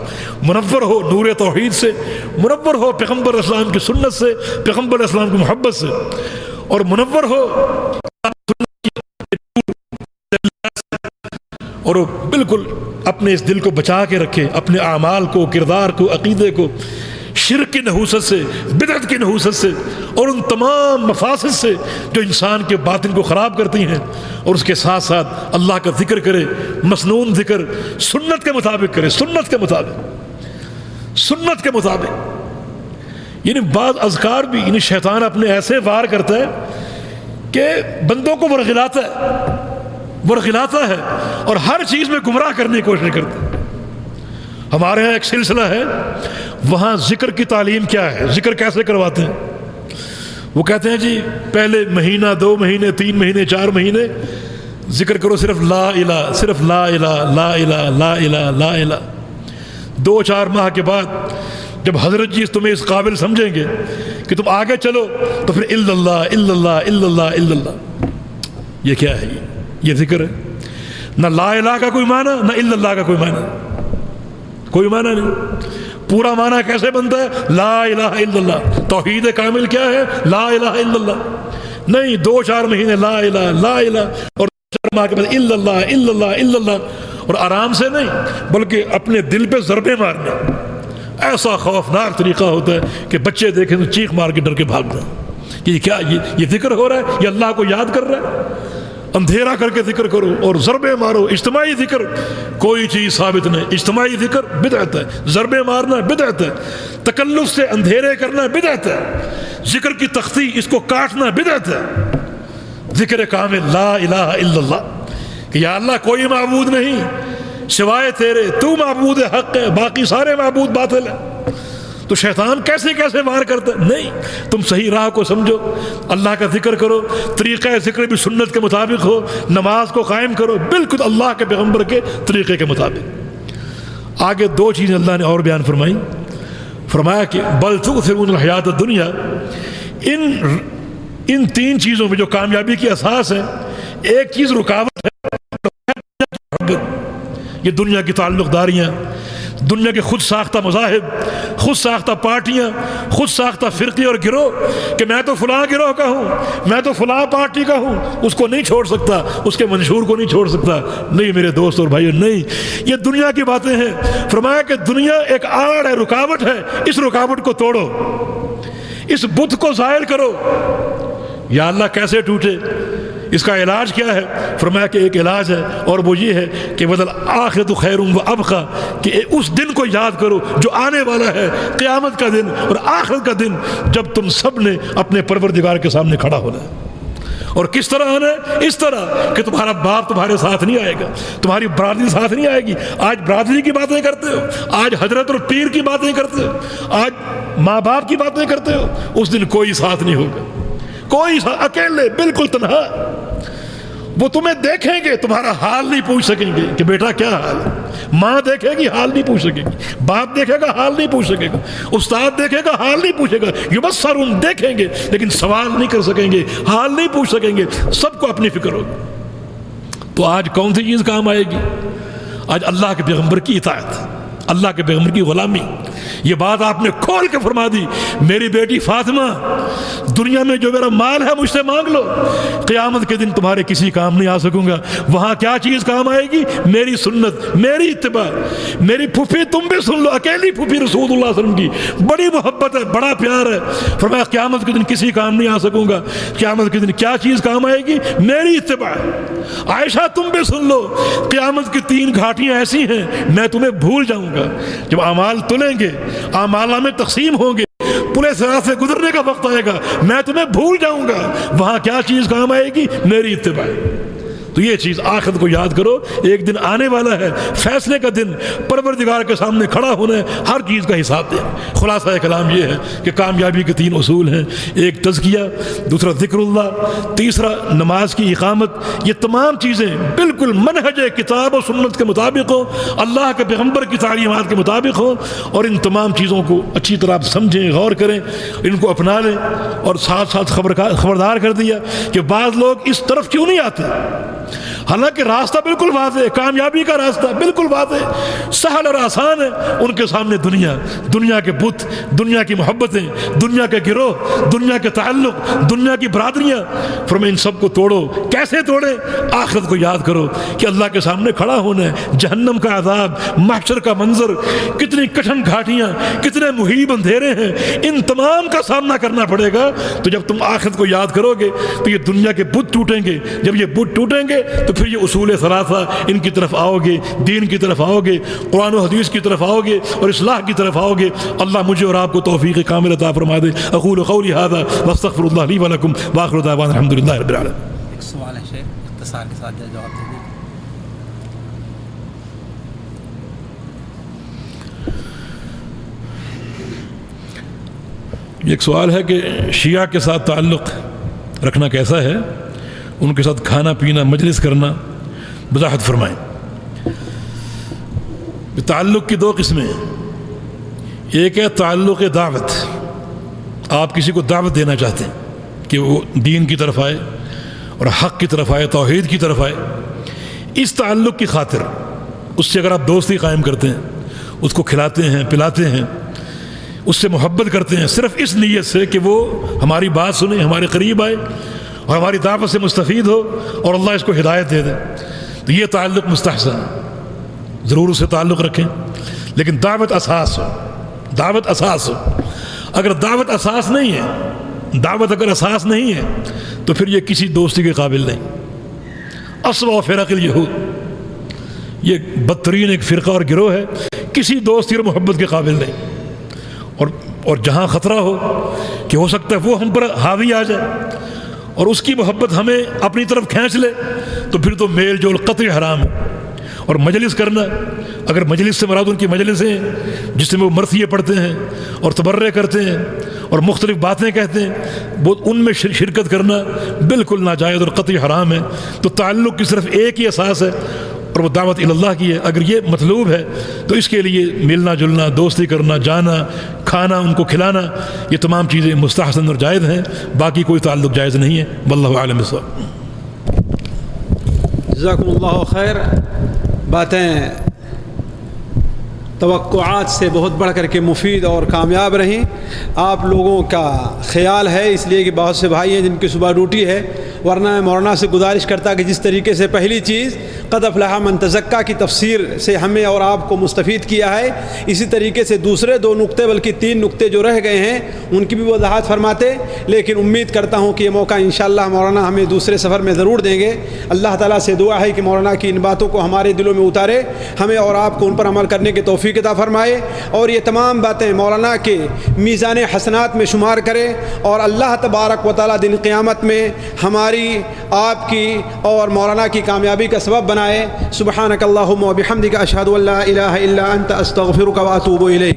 منور ہو نور توحید سے، منور ہو پیغمبر علیہ السلام کی سنت سے، پیغمبر علیہ السلام کی محبت سے، اور منور ہو اور وہ بالکل اپنے اس دل کو بچا کے رکھے، اپنے اعمال کو، کردار کو، عقیدے کو شرک کی نحوست سے، بدعت کی نحوست سے، اور ان تمام مفاسد سے جو انسان کے باطن کو خراب کرتی ہیں، اور اس کے ساتھ ساتھ اللہ کا ذکر کرے، مسنون ذکر سنت کے مطابق کرے، سنت کے مطابق۔ یعنی بعض اذکار بھی یعنی شیطان اپنے ایسے وار کرتا ہے کہ بندوں کو ورغلاتا ہے اور ہر چیز میں گمراہ کرنے کی کوشش کرتا ہے۔ ہمارے ہاں ایک سلسلہ ہے، وہاں ذکر کی تعلیم کیا ہے، ذکر کیسے کرواتے ہیں؟ وہ کہتے ہیں جی پہلے مہینہ، 2 مہینے، 3 مہینے، 4 مہینے ذکر کرو صرف لا الہ، صرف لا الہ، لا الہ، لا الہ، لا الہ۔ 2-4 ماہ کے بعد جب حضرت جی تمہیں اس قابل سمجھیں گے کہ تم آگے چلو تو پھر الا اللہ، الا اللہ، الا اللہ، الا اللہ۔ یہ کیا ہے؟ یہ ذکر ہے؟ نہ لا الہ کا کوئی معنی، نہ الا اللہ کا کوئی معنی، کوئی معنی نہیں۔ پورا معنی کیسے بنتا ہے؟ لا الہ الا اللہ۔ توحید کامل کیا ہے؟ لا الہ الا اللہ۔ نہیں 2-4 مہینے لا الہ، لا الہ، اور 4 ماہ کے بعد الا اللہ، الا اللہ، الا اللہ، اور آرام سے نہیں بلکہ اپنے دل پہ ضربے مارنے۔ ایسا خوفناک طریقہ ہوتا ہے کہ بچے دیکھیں تو چیخ مار کے ڈر کے بھاگ جائیں کہ یہ کیا، یہ ذکر ہو رہا ہے، یہ اللہ کو یاد کر رہا ہے۔ اندھیرا کر کے ذکر کرو اور ضربے مارو، اجتماعی ذکر کوئی چیز ثابت نہیں، اجتماعی ذکر بدعت ہے، ضربے مارنا بدعت ہے، تکلف سے اندھیرے کرنا بدعت ہے، ذکر کی تختی اس کو کاٹنا بدعت ہے۔ ذکر کامل لا الہ الا اللہ، کہ یا اللہ کوئی معبود نہیں سوائے تیرے، تو معبود حق ہے، باقی سارے معبود باطل ہیں۔ تو شیطان کیسے کیسے وار کرتا ہے؟ نہیں، تم صحیح راہ کو سمجھو، اللہ کا ذکر کرو، طریقہ ذکر بھی سنت کے مطابق ہو، نماز کو قائم کرو بالکل اللہ کے پیغمبر کے طریقے کے مطابق۔ آگے 2 چیزیں اللہ نے اور بیان فرمائی، فرمایا کہ بل تؤثرون الحیات الدنیا، ان 3 چیزوں میں جو کامیابی کی اساس ہے، ایک چیز رکاوٹ ہے، یہ دنیا کی تعلق داریاں، دنیا کے خود ساختہ مذاہب، خود ساختہ پارٹیاں، خود ساختہ فرقے اور گروہ، کہ میں تو فلاں گروہ کا ہوں، میں تو فلاں پارٹی کا ہوں، اس کو نہیں چھوڑ سکتا، اس کے منشور کو نہیں چھوڑ سکتا۔ نہیں میرے دوست اور بھائیو، نہیں، یہ دنیا کی باتیں ہیں۔ فرمایا کہ دنیا ایک آڑ ہے، رکاوٹ ہے، اس رکاوٹ کو توڑو، اس بت کو زائل کرو۔ یا اللہ کیسے ٹوٹے؟ اس کا علاج کیا ہے؟ فرمایا کہ ایک علاج ہے، اور وہ یہ ہے کہ بدل آخرت خیر و ابقا، کہ اس دن کو یاد کرو جو آنے والا ہے، قیامت کا دن اور آخرت کا دن، جب تم سب نے اپنے پروردگار کے سامنے کھڑا ہونا ہے۔ اور کس طرح آنا ہے؟ اس طرح کہ تمہارا باپ تمہارے ساتھ نہیں آئے گا، تمہاری برادری ساتھ نہیں آئے گی۔ آج برادری کی باتیں کرتے ہو، آج حضرت اور پیر کی باتیں کرتے ہو، آج ماں باپ کی باتیں کرتے ہو، اس دن کوئی ساتھ نہیں ہوگا، کوئی اکیلے بالکل تنہا۔ وہ تمہیں دیکھیں گے، تمہارا حال نہیں پوچھ سکیں گے کہ بیٹا کیا حال ہے۔ ماں دیکھے گی، حال نہیں پوچھ سکے گی، باپ دیکھے گا، حال نہیں پوچھ سکے گا، استاد دیکھے گا، حال نہیں پوچھے گا، یبصرون دیکھیں گے لیکن سوال نہیں کر سکیں گے، حال نہیں پوچھ سکیں گے، سب کو اپنی فکر ہوگی۔ تو آج کون سی چیز کام آئے گی؟ آج اللہ کے پیغمبر کی اطاعت، اللہ کے پیغمبر کی غلامی. یہ بات آپ نے کھول کے فرما دی. میری بیٹی فاطمہ، دنیا میں جو میرا مال ہے مجھ سے مانگ لو، قیامت کے دن تمہارے کسی کام نہیں آ سکوں گا. وہاں کیا چیز کام آئے گی؟ میری سنت، میری اتباع. میری پھوپھی تم بھی سن لو، اکیلی پھوپھی رسول اللہ صلی اللہ علیہ وسلم کی، بڑی محبت ہے، بڑا پیار ہے. فرمایا قیامت کے دن کسی کام نہیں آ سکوں گا. قیامت کے دن کیا چیز کام آئے گی؟ میری اتباع. عائشہ تم بھی سن لو، قیامت کی 3 گھاٹیاں ایسی ہیں میں تمہیں بھول جاؤں گا. جب اعمال تلیں گے، اعمال میں تقسیم ہوں گے، پورے صراط سے گزرنے کا وقت آئے گا، میں تمہیں بھول جاؤں گا. وہاں کیا چیز کام آئے گی؟ میری اتباع. تو یہ چیز آخرت کو یاد کرو، ایک دن آنے والا ہے، فیصلے کا دن، پروردگار کے سامنے کھڑا ہونا ہے، ہر چیز کا حساب دیں. خلاصہ کلام یہ ہے کہ کامیابی کے 3 اصول ہیں. ایک تزکیہ، دوسرا ذکر اللہ، تیسرا نماز کی اقامت. یہ تمام چیزیں بالکل منہج کتاب و سنت کے مطابق ہوں، اللہ کے پیغمبر کی تعلیمات کے مطابق ہوں، اور ان تمام چیزوں کو اچھی طرح سمجھیں، غور کریں، ان کو اپنا لیں. اور ساتھ ساتھ خبردار کر دیا کہ بعض لوگ اس طرف کیوں نہیں آتے، حالانکہ راستہ بالکل واضح ہے، کامیابی کا راستہ بالکل واضح ہے، سہل اور آسان ہے. ان کے سامنے دنیا کے بت، دنیا کی محبتیں، دنیا کے گروہ، دنیا کے تعلق، دنیا کی برادریاں. فرمایا ان سب کو توڑو. کیسے توڑیں؟ آخرت کو یاد کرو کہ اللہ کے سامنے کھڑا ہونا ہے، جہنم کا عذاب، محشر کا منظر، کتنی کٹھن گھاٹیاں، کتنے مہیب اندھیرے ہیں، ان تمام کا سامنا کرنا پڑے گا. تو جب تم آخرت کو یاد کرو گے تو یہ دنیا کے بت ٹوٹیں گے. جب یہ بت ٹوٹیں گے تو پھر یہ اصول ثلاثہ، ان کی طرف آؤ گے، دین کی طرف آؤ گے، قرآن و حدیث کی طرف آؤ گے، اور اصلاح کی طرف آؤ گے. اللہ مجھے اور آپ کو توفیق کامل عطا فرما دے. اقول قولی ھذا واستغفر اللہ لی ولکم وآخر دعوانا الحمدللہ رب العالمین. ایک سوال ہے شیخ، اختصار کے ساتھ جواب دے دیں. ایک سوال ہے کہ شیعہ کے ساتھ تعلق رکھنا کیسا ہے، ان کے ساتھ کھانا پینا، مجلس کرنا، وضاحت فرمائیں. تعلق کی 2 قسمیں ہیں. ایک ہے تعلق دعوت، آپ کسی کو دعوت دینا چاہتے ہیں کہ وہ دین کی طرف آئے اور حق کی طرف آئے، توحید کی طرف آئے. اس تعلق کی خاطر اس سے اگر آپ دوستی قائم کرتے ہیں، اس کو کھلاتے ہیں، پلاتے ہیں، اس سے محبت کرتے ہیں، صرف اس نیت سے کہ وہ ہماری بات سنے، ہمارے قریب آئے اور ہماری دعوت سے مستفید ہو اور اللہ اس کو ہدایت دے دے، تو یہ تعلق مستحسن ہے. ضرور اس سے تعلق رکھیں، لیکن دعوت اساس ہو. دعوت اساس ہو. اگر دعوت اساس نہیں ہے، دعوت اگر اساس نہیں ہے تو پھر یہ کسی دوستی کے قابل نہیں. اسوأ فرق الیہود، یہ بدترین ایک فرقہ اور گروہ ہے، کسی دوستی اور محبت کے قابل نہیں. اور جہاں خطرہ ہو کہ ہو سکتا ہے وہ ہم پر حاوی آ جائے اور اس کی محبت ہمیں اپنی طرف کھینچ لے، تو پھر تو میل جول قطعی حرام ہے. اور مجلس کرنا، اگر مجلس سے مراد ان کی مجلسیں جس میں وہ مرثیے پڑھتے ہیں اور تبرع کرتے ہیں اور مختلف باتیں کہتے ہیں، وہ ان میں شرکت کرنا بالکل ناجائز اور قطعی حرام ہے. تو تعلق کی صرف ایک ہی اساس ہے اور وہ دعوت اللہ کی ہے. اگر یہ مطلوب ہے تو اس کے لیے ملنا جلنا، دوستی کرنا، جانا، کھانا، ان کو کھلانا، یہ تمام چیزیں مستحسن اور جائز ہیں. باقی کوئی تعلق جائز نہیں ہے. واللہ اعلم بالصواب. جزاکم اللہ خیر. باتیں توقعات سے بہت بڑھ کر کے مفید اور کامیاب رہیں. آپ لوگوں کا خیال ہے اس لیے کہ بہت سے بھائی ہیں جن کی صبح ڈیوٹی ہے، ورنہ میں مولانا سے گزارش کرتا کہ جس طریقے سے پہلی چیز قد افلح من تزکا کی تفسیر سے ہمیں اور آپ کو مستفید کیا ہے، اسی طریقے سے دوسرے 2 نقطے بلکہ 3 نقطے جو رہ گئے ہیں ان کی بھی وضاحت فرماتے. لیکن امید کرتا ہوں کہ یہ موقع انشاءاللہ مولانا ہمیں دوسرے سفر میں ضرور دیں گے. اللہ تعالیٰ سے دعا ہے کہ مولانا کی ان باتوں کو ہمارے دلوں میں اتارے، ہمیں اور آپ کو ان پر عمل کرنے کی توفیق عطا فرمائے، اور یہ تمام باتیں مولانا کے میزان حسنات میں شمار کرے، اور اللہ تبارک و تعالیٰ دن قیامت میں ہماری، آپ کی اور مولانا کی کامیابی کا سبب بنائے. سبحانک اللہم و بحمدک اشہد ان لا الہ الا انت استغفرک و اتوب الیک.